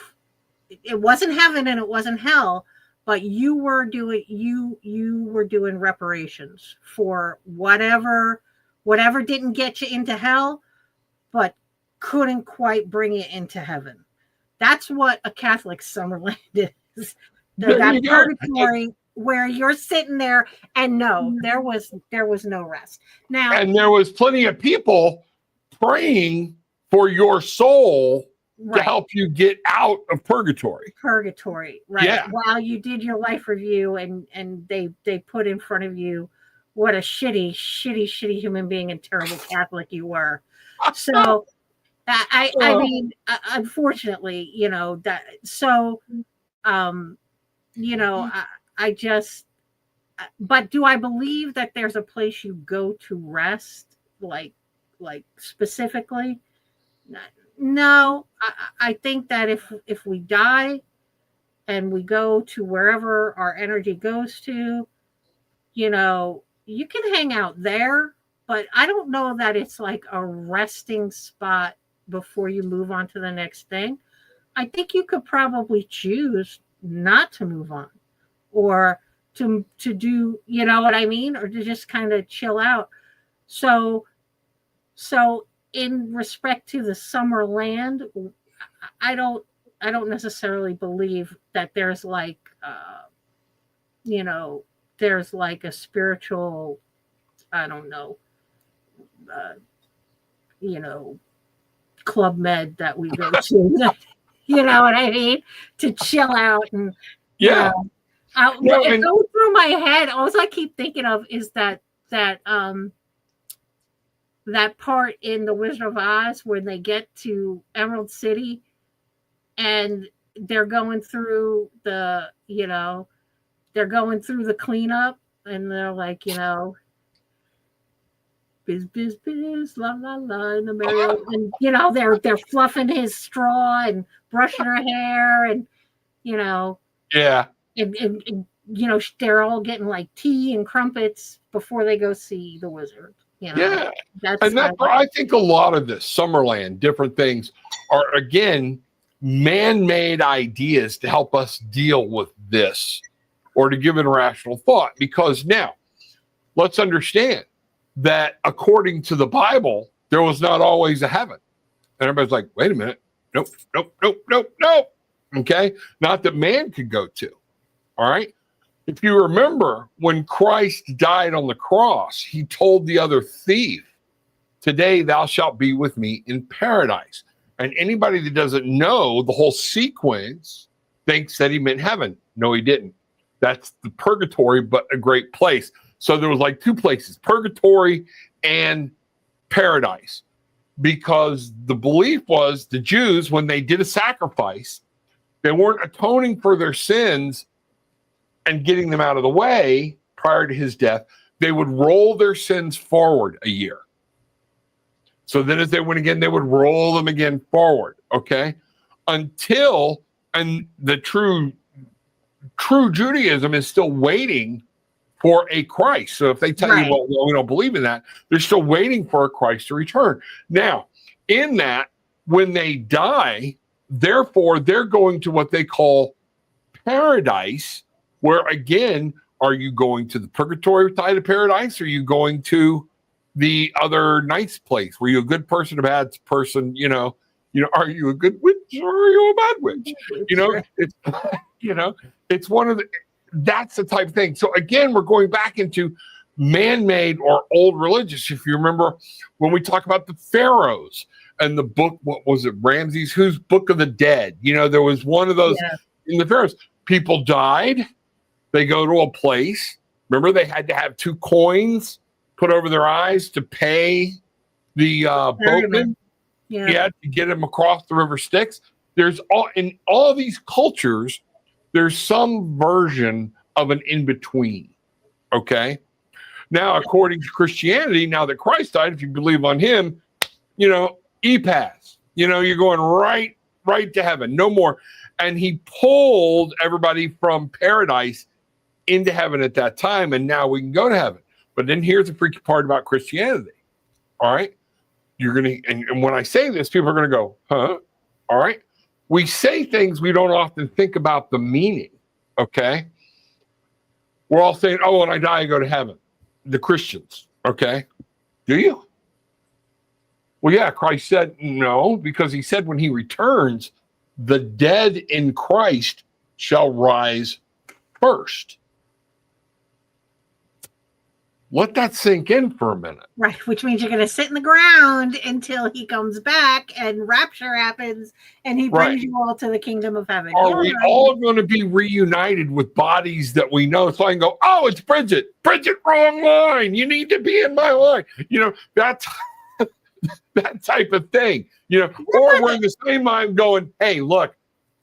it wasn't heaven and it wasn't hell, but you were doing reparations for whatever didn't get you into hell, but couldn't quite bring you into heaven. That's what a Catholic Summerland is. That purgatory where you're sitting there, and no, there was no rest. Now, and there was plenty of people praying for your soul to help you get out of purgatory. Purgatory, right? Yeah. While you did your life review, and they put in front of you what a shitty human being and terrible Catholic you were. So. I mean, unfortunately, that. So, I just. But do I believe that there's a place you go to rest, like specifically? No, I think that if we die, and we go to wherever our energy goes to, you can hang out there, but I don't know that it's like a resting spot before you move on to the next thing. I think you could probably choose not to move on, or to do, you know what I mean, or to just kind of chill out. So in respect to the summer land, I don't necessarily believe that there's like you know, there's like a spiritual, I don't know, uh, you know, Club Med that we go to. You know what I mean? To chill out and, you Yeah. know, it goes through my head. All I keep thinking of is that part in The Wizard of Oz when they get to Emerald City and they're going through the, you know, they're going through the cleanup and they're like, you know, biz, biz, biz, la, la, la, in the merry, and, you know, they're fluffing his straw and brushing her hair and, you know, yeah. And you know, they're all getting like tea and crumpets before they go see the wizard. You know? Yeah. I think a lot of this, Summerland, different things are, again, man-made ideas to help us deal with this or to give it a rational thought. Because now, let's understand that according to the Bible, there was not always a heaven. And everybody's like, wait a minute. Nope, nope, nope, nope, nope. Okay? Not that man could go to. All right? If you remember, when Christ died on the cross, he told the other thief, today thou shalt be with me in paradise. And anybody that doesn't know the whole sequence thinks that he meant heaven. No, he didn't. That's the purgatory, but a great place. So there was like two places, purgatory and paradise. Because the belief was the Jews, when they did a sacrifice, they weren't atoning for their sins and getting them out of the way prior to his death. They would roll their sins forward a year. So then as they went again, they would roll them again forward, okay? Until, and the true Judaism is still waiting for a Christ. So if they tell you, well, we don't believe in that, they're still waiting for a Christ to return. Now, in that, when they die, therefore, they're going to what they call paradise, where, again, are you going to the purgatory side of paradise? Or are you going to the other nice place? Were you a good person, a bad person? You know, are you a good witch or are you a bad witch? You know, it's, you know, it's one of the, that's the type of thing. So again, we're going back into man-made or old religious. If you remember when we talk about the pharaohs and the book, what was it, Ramses, whose Book of the Dead? You know, there was one of those in the pharaohs. People died. They go to a place. Remember, they had to have 2 coins put over their eyes to pay the boatman. Yeah, to get them across the river Styx. There's in all of these cultures, there's some version of an in-between. Okay. Now, according to Christianity, now that Christ died, if you believe on him, you know, e-pass. You know, you're going right to heaven. No more. And he pulled everybody from paradise into heaven at that time, and now we can go to heaven. But then here's the freaky part about Christianity. All right. You're going to, and when I say this, people are going to go, huh? All right. We say things we don't often think about the meaning. Okay. We're all saying, oh, when I die, I go to heaven. The Christians. Okay. Do you? Well, yeah, Christ said no, because he said when he returns, the dead in Christ shall rise first. Let that sink in for a minute. Right, which means you're going to sit in the ground until he comes back and rapture happens and he brings you all to the kingdom of heaven. Are we all going to be reunited with bodies that we know? So I can go, oh, it's Bridget. Bridget, wrong line. You need to be in my line. You know, that's that type of thing. You know, or we're in the same line going, hey, look,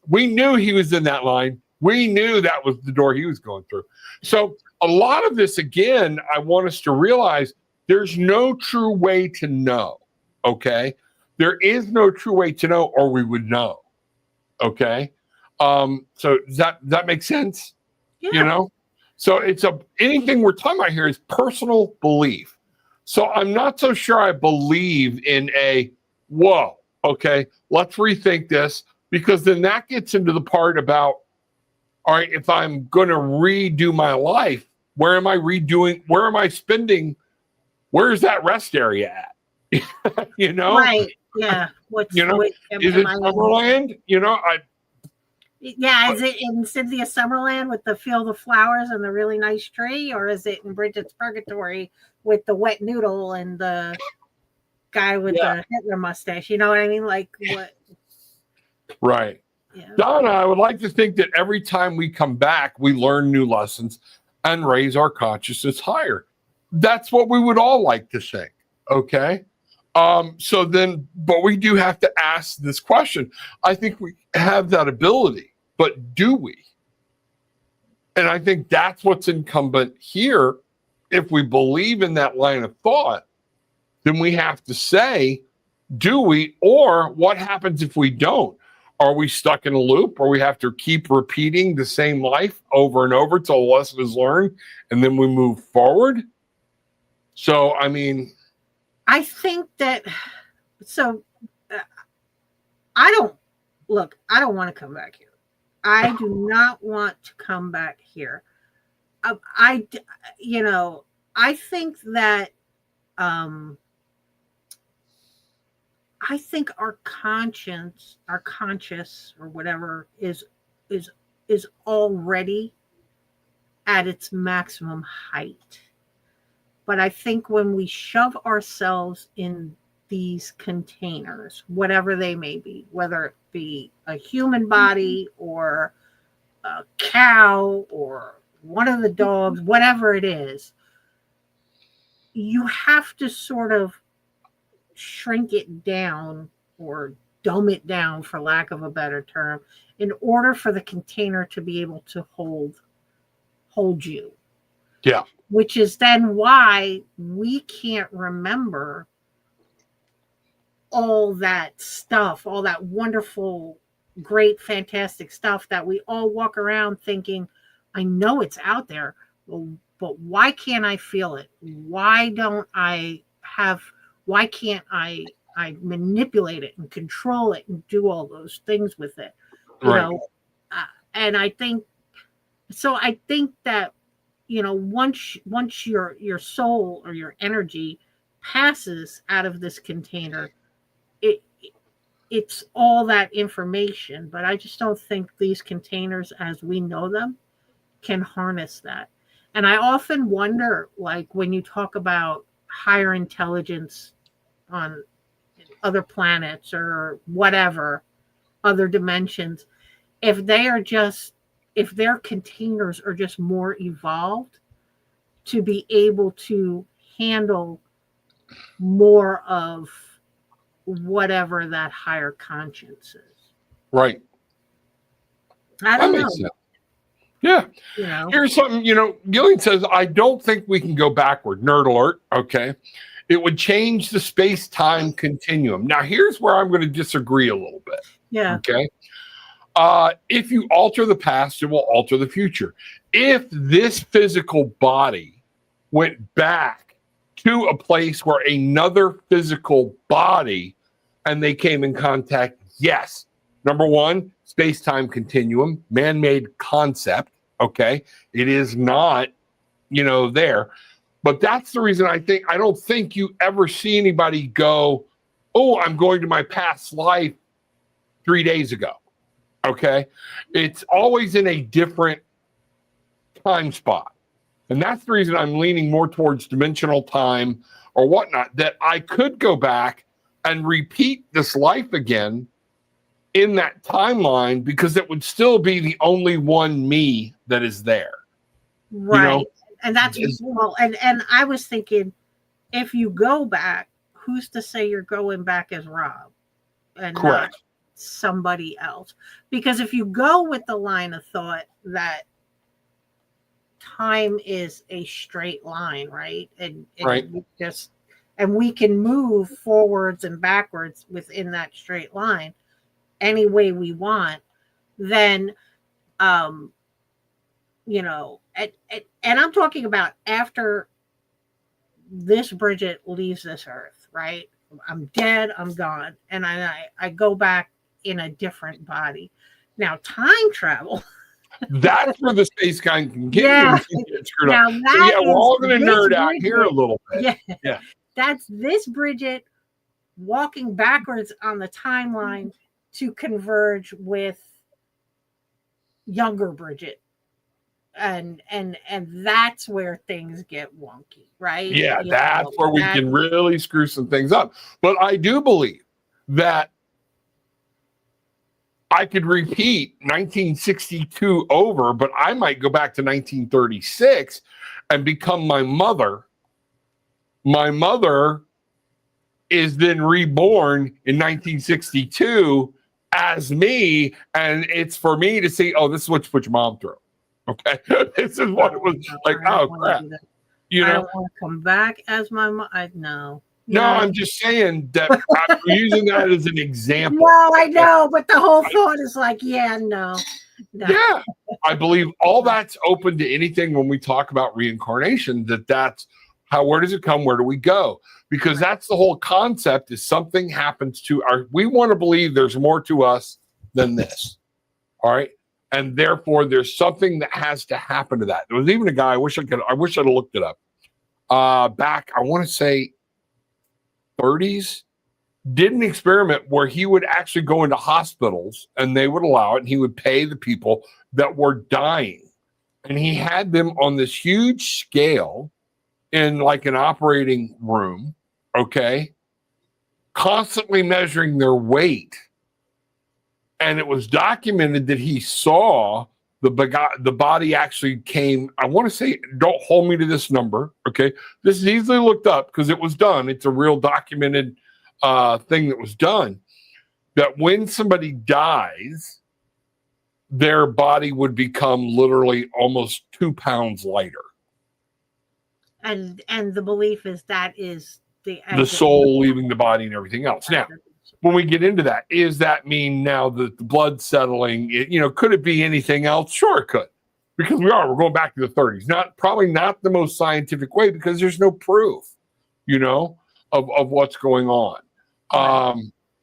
we knew he was in that line. We knew that was the door he was going through. So a lot of this, again, I want us to realize there's no true way to know, okay? There is no true way to know, or we would know, okay? So does that make sense? Yeah. You know? So it's anything we're talking about here is personal belief. So I'm not so sure I believe in whoa, okay, let's rethink this, because then that gets into the part about, all right, if I'm going to redo my life, where am I redoing? Where am I spending? Where's that rest area at? Right. Yeah. Is it Summerland? Yeah, is it in Cynthia Summerland with the Field of Flowers and the really nice tree, or is it in Bridget's Purgatory with the wet noodle and the guy with the Hitler mustache? You know what I mean? Like what? Right. Yeah. Donna, I would like to think that every time we come back, we learn new lessons and raise our consciousness higher. That's what we would all like to think. Okay. But we do have to ask this question. I think we have that ability, but do we? And I think that's what's incumbent here. If we believe in that line of thought, then we have to say, do we? Or what happens if we don't? Are we stuck in a loop, or we have to keep repeating the same life over and over till a lesson is learned and then we move forward? So, I mean, I think that, I don't want to come back here. I do not want to come back here. I think that, I think our conscious or whatever is already at its maximum height. But I think when we shove ourselves in these containers, whatever they may be, whether it be a human body or a cow or one of the dogs, whatever it is, you have to sort of shrink it down or dumb it down, for lack of a better term, in order for the container to be able to hold you. Yeah. Which is then why we can't remember all that stuff, all that wonderful, great, fantastic stuff that we all walk around thinking, I know it's out there, but why can't I feel it? Why can't I manipulate it and control it and do all those things with it? And I think that, once your soul or your energy passes out of this container, it's all that information. But I just don't think these containers as we know them can harness that. And I often wonder, like when you talk about higher intelligence on other planets or whatever, other dimensions, if their containers are just more evolved to be able to handle more of whatever that higher conscience is. Right. I don't know. Sense. Yeah. Here's something, Gillian says, I don't think we can go backward. Nerd alert. Okay. It would change the space-time continuum. Now, here's where I'm going to disagree a little bit. Yeah. Okay. If you alter the past, it will alter the future. If this physical body went back to a place where another physical body and they came in contact, yes. Number one, space-time continuum, man-made concept. Okay. It is not, there. But that's the reason I don't think you ever see anybody go, oh, I'm going to my past life 3 days ago. Okay. It's always in a different time spot. And that's the reason I'm leaning more towards dimensional time or whatnot, that I could go back and repeat this life again in that timeline, because it would still be the only one me that is there. Right. And that's and I was thinking, if you go back, who's to say you're going back as Rob and correct. Not somebody else? Because if you go with the line of thought that time is a straight line, right? And right. we can move forwards and backwards within that straight line any way we want, then and I'm talking about after this Brigitte leaves this earth, right? I'm dead, I'm gone. And I go back in a different body. Now, time travel. That's where the space kind can get Yeah. you and get screwed Now up. So that yeah, we're is all going to this nerd out Brigitte. here a little bit. Yeah. That's this Brigitte walking backwards on the timeline to converge with younger Brigitte. And that's where things get wonky, right? Yeah, that's where we can really screw some things up. But I do believe that I could repeat 1962 over, but I might go back to 1936 and become my mother. My mother is then reborn in 1962 as me, and it's for me to see, oh, this is what you put your mom through. Okay, this is what it was like. Oh crap! You know, I don't want to come back as my mom. No. No, I'm just saying that I'm using that as an example. No, I know, but the whole thought is like, yeah, no. Yeah, I believe all that's open to anything when we talk about reincarnation. That's how. Where does it come? Where do we go? Because that's the whole concept. Is something happens to our. We want to believe there's more to us than this. All right. And therefore, there's something that has to happen to that. There was even a guy. I wish I'd have looked it up. Back, I want to say 30s, did an experiment where he would actually go into hospitals and they would allow it, and he would pay the people that were dying. And he had them on this huge scale in like an operating room, okay, constantly measuring their weight. And it was documented that he saw the body actually came. I want to say, don't hold me to this number. Okay. This is easily looked up because it was done. It's a real documented thing that was done. That when somebody dies, their body would become literally almost 2 pounds lighter. And the belief is that is the soul leaving the body and everything else. Now, when we get into that, is that mean now that the blood settling? Could it be anything else? Sure, it could, because we're going back to the 30s. Probably not the most scientific way, because there's no proof, of what's going on.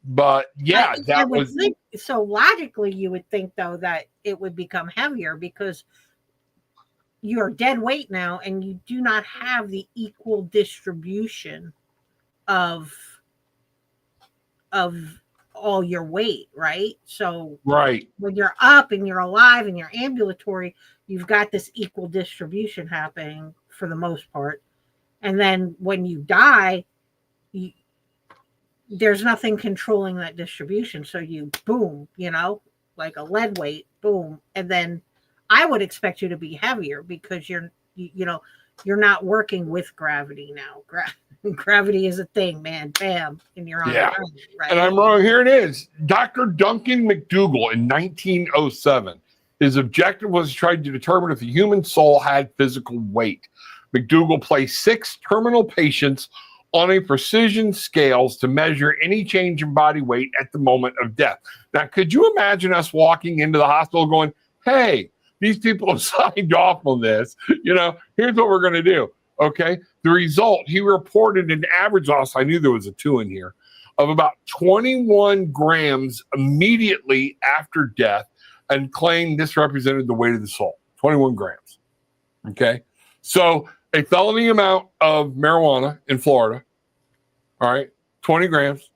But yeah, so logically, you would think though that it would become heavier because you're dead weight now, and you do not have the equal distribution of all your weight, right? So when you're up and you're alive and you're ambulatory, you've got this equal distribution happening for the most part. And then when you die, there's nothing controlling that distribution. So you boom, like a lead weight, boom. And then I would expect you to be heavier because you're not working with gravity now. Gravity is a thing, man. Bam, and you're on the ground, right? And I'm wrong. Here it is. Dr. Duncan McDougall in 1907. His objective was to try to determine if the human soul had physical weight. McDougall placed 6 terminal patients on a precision scales to measure any change in body weight at the moment of death. Now, could you imagine us walking into the hospital going, hey, these people have signed off on this. Here's what we're going to do. Okay. The result, he reported an average loss, I knew there was a 2 in here, of about 21 grams immediately after death, and claimed this represented the weight of the soul. 21 grams. Okay. So a felony amount of marijuana in Florida. All right. 20 grams.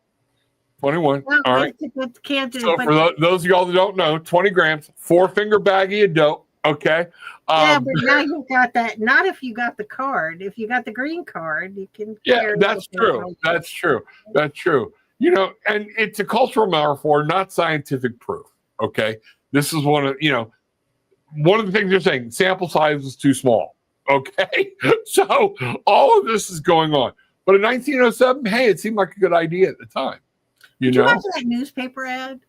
21. Well, all right. So for those of y'all that don't know, 20 grams, 4-finger baggie of dope. Okay. Yeah, but now you've got that. Not if you got the card. If you got the green card, you can. Yeah, that's true. That's true. That's true. And it's a cultural metaphor, not scientific proof. Okay. This is one of the things they're saying. Sample size is too small. Okay. So all of this is going on. But in 1907, hey, it seemed like a good idea at the time. Did you watch that newspaper ad?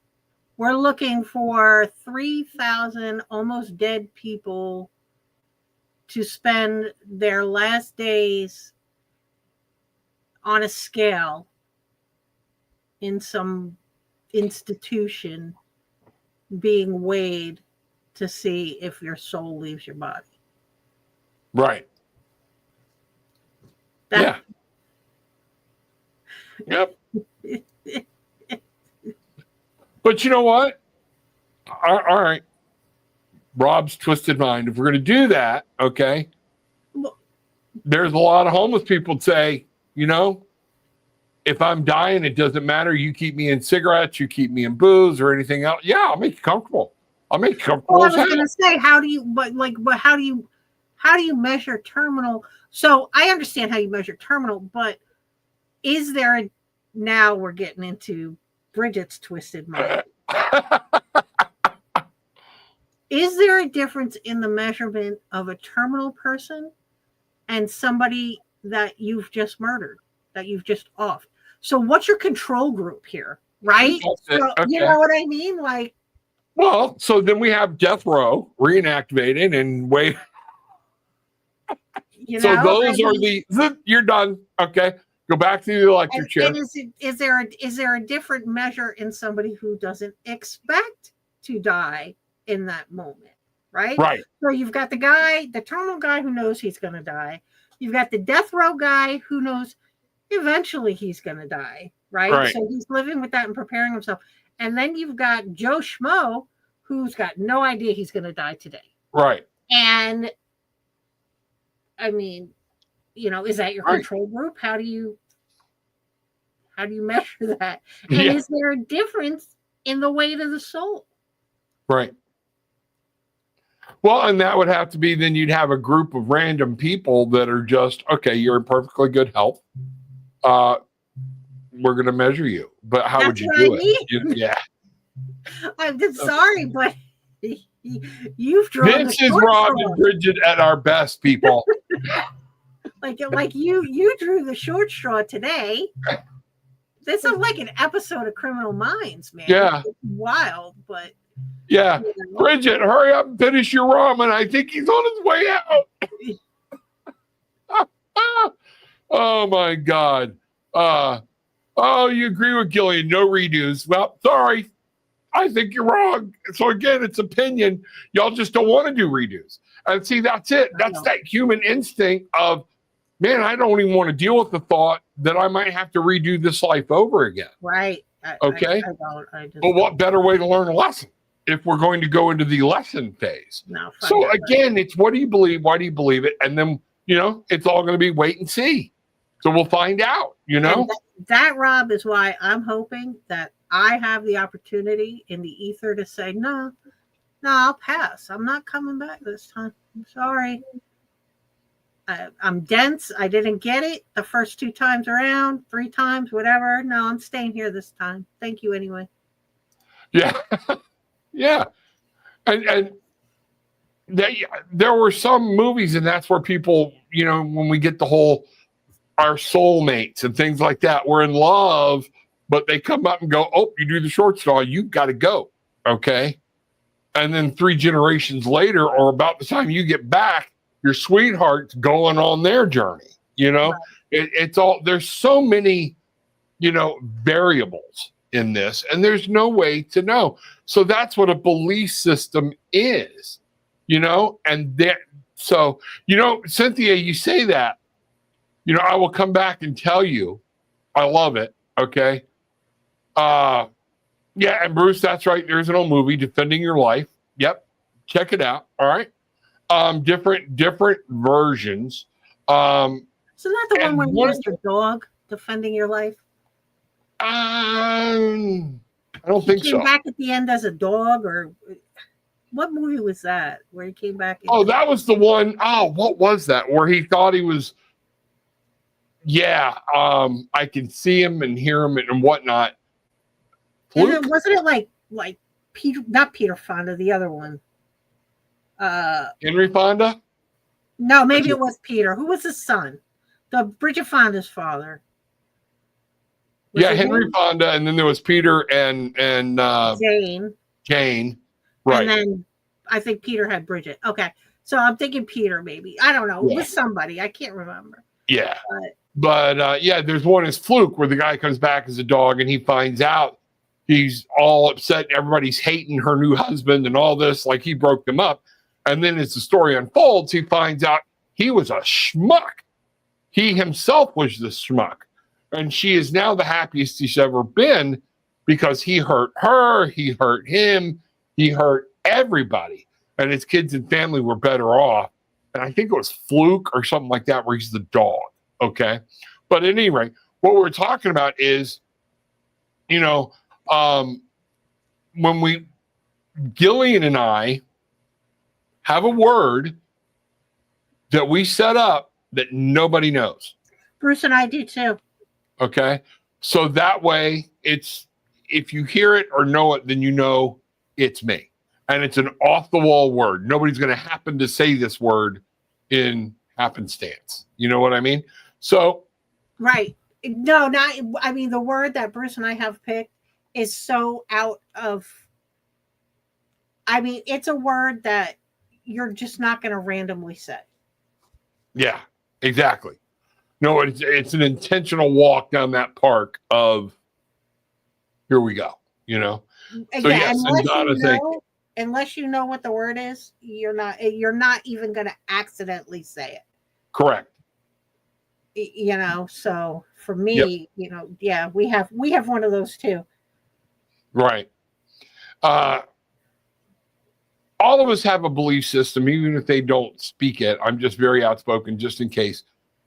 We're looking for 3,000 almost dead people to spend their last days on a scale in some institution being weighed to see if your soul leaves your body. Right. Yeah. Yep. But you know what? All right. Rob's twisted mind. If we're going to do that, okay, there's a lot of homeless people say, if I'm dying, it doesn't matter. You keep me in cigarettes, you keep me in booze or anything else. Yeah, I'll make you comfortable. I'll make you comfortable. Well, I was going to say, how do you measure terminal? So I understand how you measure terminal, but is there now we're getting into Bridgette's twisted mind. Is there a difference in the measurement of a terminal person and somebody that you've just murdered, that you've just offed? So what's your control group here, right? So, okay. You know what I mean? Well, so then we have death row reinactivated and wait. So those are you're done. Okay. Go back to the electric chair. And is there a different measure in somebody who doesn't expect to die in that moment? Right? Right. So you've got the terminal guy who knows he's going to die. You've got the death row guy who knows eventually he's going to die. Right? So he's living with that and preparing himself. And then you've got Joe Schmo who's got no idea he's going to die today. Right. And I mean, is that your control group? How do you measure that? And is there a difference in the weight of the soul? Right. Well, and that would have to be, then you'd have a group of random people that are just, okay, you're in perfectly good health. We're going to measure you. But how would you do it? Yeah. I'm just sorry, but you've drawn this is Rob and Brigitte at our best, people. like you drew the short straw today. This is like an episode of Criminal Minds, man. Yeah. It's wild, but yeah. Brigitte, hurry up and finish your ramen. I think he's on his way out. Oh my God. You agree with Gillian, no redos. Well, sorry. I think you're wrong. So again, it's opinion. Y'all just don't want to do redos. And see, that's it. That's that human instinct of, man, I don't even want to deal with the thought that I might have to redo this life over again. Right. Okay. But what better way to learn a lesson if we're going to go into the lesson phase? No. So again, it's what do you believe? Why do you believe it? And then, it's all going to be wait and see. So we'll find out, That, Rob, is why I'm hoping that I have the opportunity in the ether to say, no, I'll pass. I'm not coming back this time. I'm sorry. I'm dense. I didn't get it the first 2 times around, 3 times, whatever. No, I'm staying here this time. Thank you anyway. Yeah. Yeah. And there were some movies, and that's where people, when we get the whole, our soulmates and things like that, we're in love, but they come up and go, oh, you do the short straw, you've got to go. Okay. And then 3 generations later, or about the time you get back, your sweetheart's going on their journey. Right. It's all, there's so many, variables in this, and there's no way to know. So that's what a belief system is, and that, so, Cynthia, you say that, I will come back and tell you, I love it. Okay. Yeah. And Bruce, that's right. There's an old movie, Defending Your Life. Yep. Check it out. All right. Different versions. So not the one where you your dog defending your life? I don't think so. He came back at the end as a dog, or what movie was that where he came back? That was the one. Oh, what was that? Where he thought he was, I can see him and hear him and whatnot. And then, wasn't it like Peter, not Peter Fonda, the other one? Henry Fonda? No, maybe it was Peter. Who was his son? The Bridget Fonda's father. Henry Fonda, and then there was Peter and Jane. Right. And then I think Peter had Bridget. Okay. So I'm thinking Peter, maybe. I don't know. It was somebody. I can't remember. Yeah. But there's one is Fluke, where the guy comes back as a dog and he finds out he's all upset. Everybody's hating her new husband and all this, like he broke them up. And then as the story unfolds, he finds out he was a schmuck. He himself was the schmuck. And she is now the happiest he's ever been because he hurt her, he hurt him, he hurt everybody. And his kids and family were better off. And I think it was Fluke or something like that, where he's the dog. Okay. But at any rate, what we're talking about is, you know, when Gillian and I have a word that we set up that nobody knows. Bruce and I do too. Okay. So that way it's, if you hear it or know it, then you know it's me. And it's an off the wall word. Nobody's going to happen to say this word in happenstance. You know what I mean? So. Right. No, not, I mean, the word that Bruce and I have picked is so out of, I mean, it's a word that you're just not going to randomly say. Yeah, exactly. No, it's an intentional walk down that park of, here we go, you know? So yeah, yes, unless you know what the word is, you're not even going to accidentally say it. Correct. You know, so for me, you know, yeah, we have one of those too. Right. All of us have a belief system, even if they don't speak it. I'm just very outspoken, just in case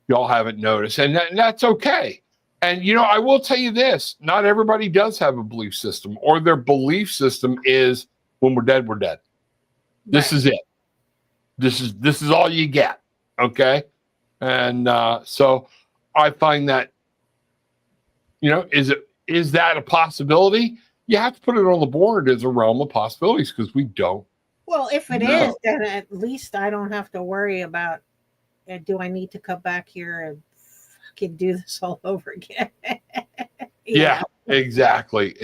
y'all haven't noticed, and that's okay. And, you know, I will tell you this, not everybody does have a belief system, or their belief system is, when we're dead, we're dead. This is it. This is all you get. Okay. And so I find that, you know, is that a possibility? You have to put it on the board as a realm of possibilities, because we don't. Well, if it is, then at least I don't have to worry about, do I need to come back here and fucking do this all over again? Yeah, exactly.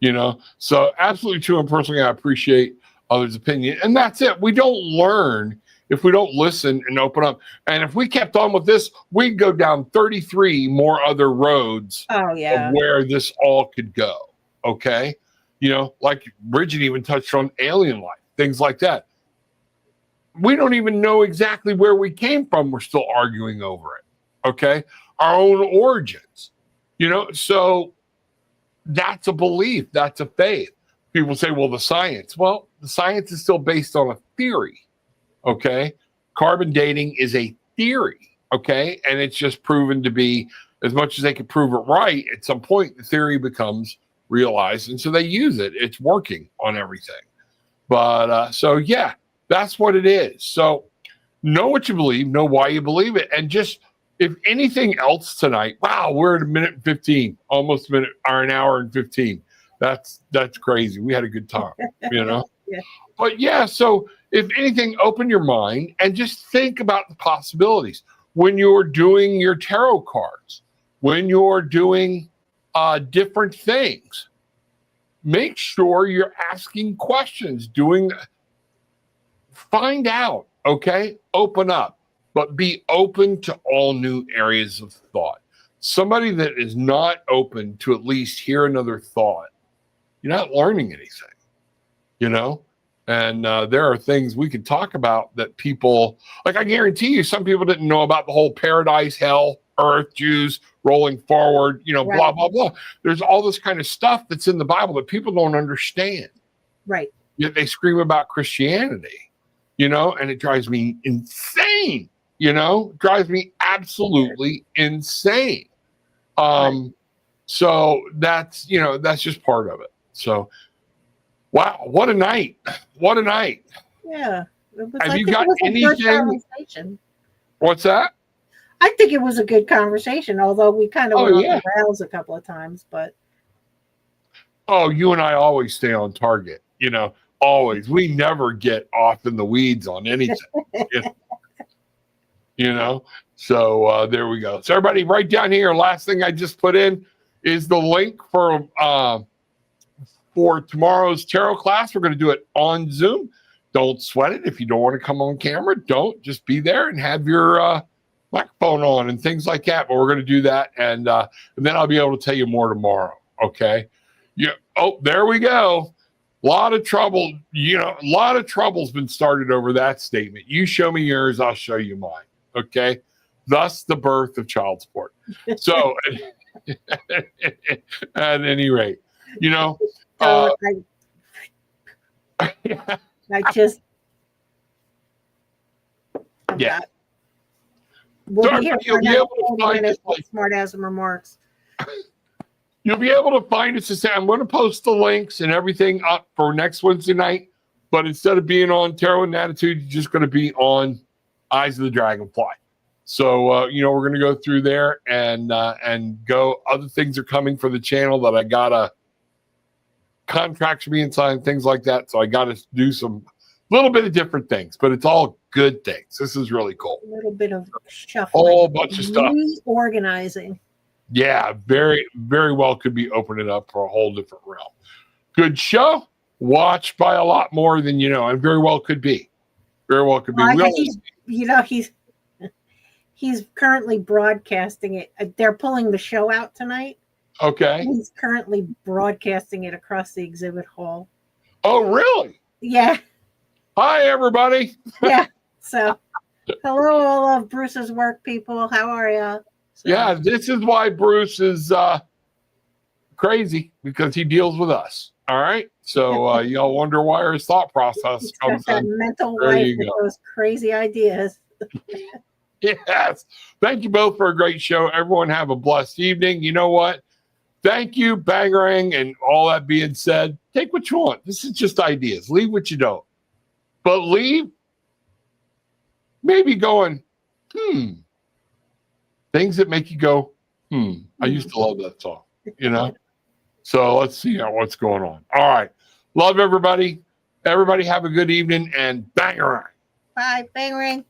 You know, so absolutely true. And personally, I appreciate others' opinion. And that's it. We don't learn if we don't listen and open up. And if we kept on with this, we'd go down 33 more other roads of where this all could go. Okay. You know, like Brigitte even touched on alien life, things like that. We don't even know exactly where we came from. We're still arguing over it. Okay. Our own origins, you know, so that's a belief. That's a faith. People say, well, the science. Well, the science is still based on a theory. Okay. Carbon dating is a theory. Okay. And it's just proven to be, as much as they can prove it right, at some point, the theory becomes realized. And so they use it. It's working on everything. But so, yeah, that's what it is. So know what you believe, know why you believe it. And just, if anything else tonight, wow, we're at 1:15, almost a minute, or an hour and 15. That's crazy. We had a good time, you know? Yeah. But yeah, so if anything, open your mind and just think about the possibilities. When you're doing your tarot cards, when you're doing different things, make sure you're asking questions, find out, okay? Open up, but be open to all new areas of thought. Somebody that is not open to at least hear another thought, you're not learning anything, you know? And there are things we could talk about that people, like, I guarantee you, some people didn't know about the whole paradise, hell, earth, Jews rolling forward, you know, blah, blah, blah. There's all this kind of stuff that's in the Bible that people don't understand. Right. Yet they scream about Christianity, you know, and it drives me insane, you know, drives me absolutely insane. So that's, you know, that's just part of it. So, wow, what a night. What a night. Yeah. Have you got anything? What's that? I think it was a good conversation, although we kind of went off the rails a couple of times, but. Oh, you and I always stay on target, you know, always. We never get off in the weeds on anything, you know? So there we go. So everybody write down here, last thing I just put in is the link for tomorrow's tarot class. We're going to do it on Zoom. Don't sweat it. If you don't want to come on camera, don't. Just be there and have your microphone on and things like that. But we're going to do that, and then I'll be able to tell you more tomorrow. Okay. Yeah. Oh, there we go. A lot of trouble. You know, a lot of trouble's been started over that statement. You show me yours, I'll show you mine. Okay. thus the birth of child support. So, at any rate, you know, So I just, yeah. We'll So be here you'll for be able to find us. Smart-ass remarks. You'll be able to find us. To say, I'm going to post the links and everything up for next Wednesday night. But instead of being on Tarot and Attitude, you're just going to be on Eyes of the Dragonfly. So, you know, we're going to go through there and go. Other things are coming for the channel that I got to contracts being signed, things like that. So I got to do some little bit of different things, but it's all good things. This is really cool. A little bit of shuffling. Whole bunch of stuff. Reorganizing. Yeah, very, very well could be opening up for a whole different realm. Good show. Watched by a lot more than you know, and very well could be. Very well could be. He's currently broadcasting it. They're pulling the show out tonight. Okay. He's currently broadcasting it across the exhibit hall. Oh, really? Yeah. Hi, everybody. Yeah. So, hello, all of Bruce's work people. How are you? So, yeah, this is why Bruce is crazy, because he deals with us. All right. So y'all wonder why his thought process comes that in. mental There wife you with go. those crazy ideas. Yes. Thank you both for a great show. Everyone have a blessed evening. You know what? Thank you, Bangarang, and all that being said, take what you want. This is just ideas. Leave what you don't. But leave maybe going, things that make you go, I used to love that song, you know? So let's see what's going on. All right. Love everybody. Everybody have a good evening and Bangarang. Bye, Bangarang.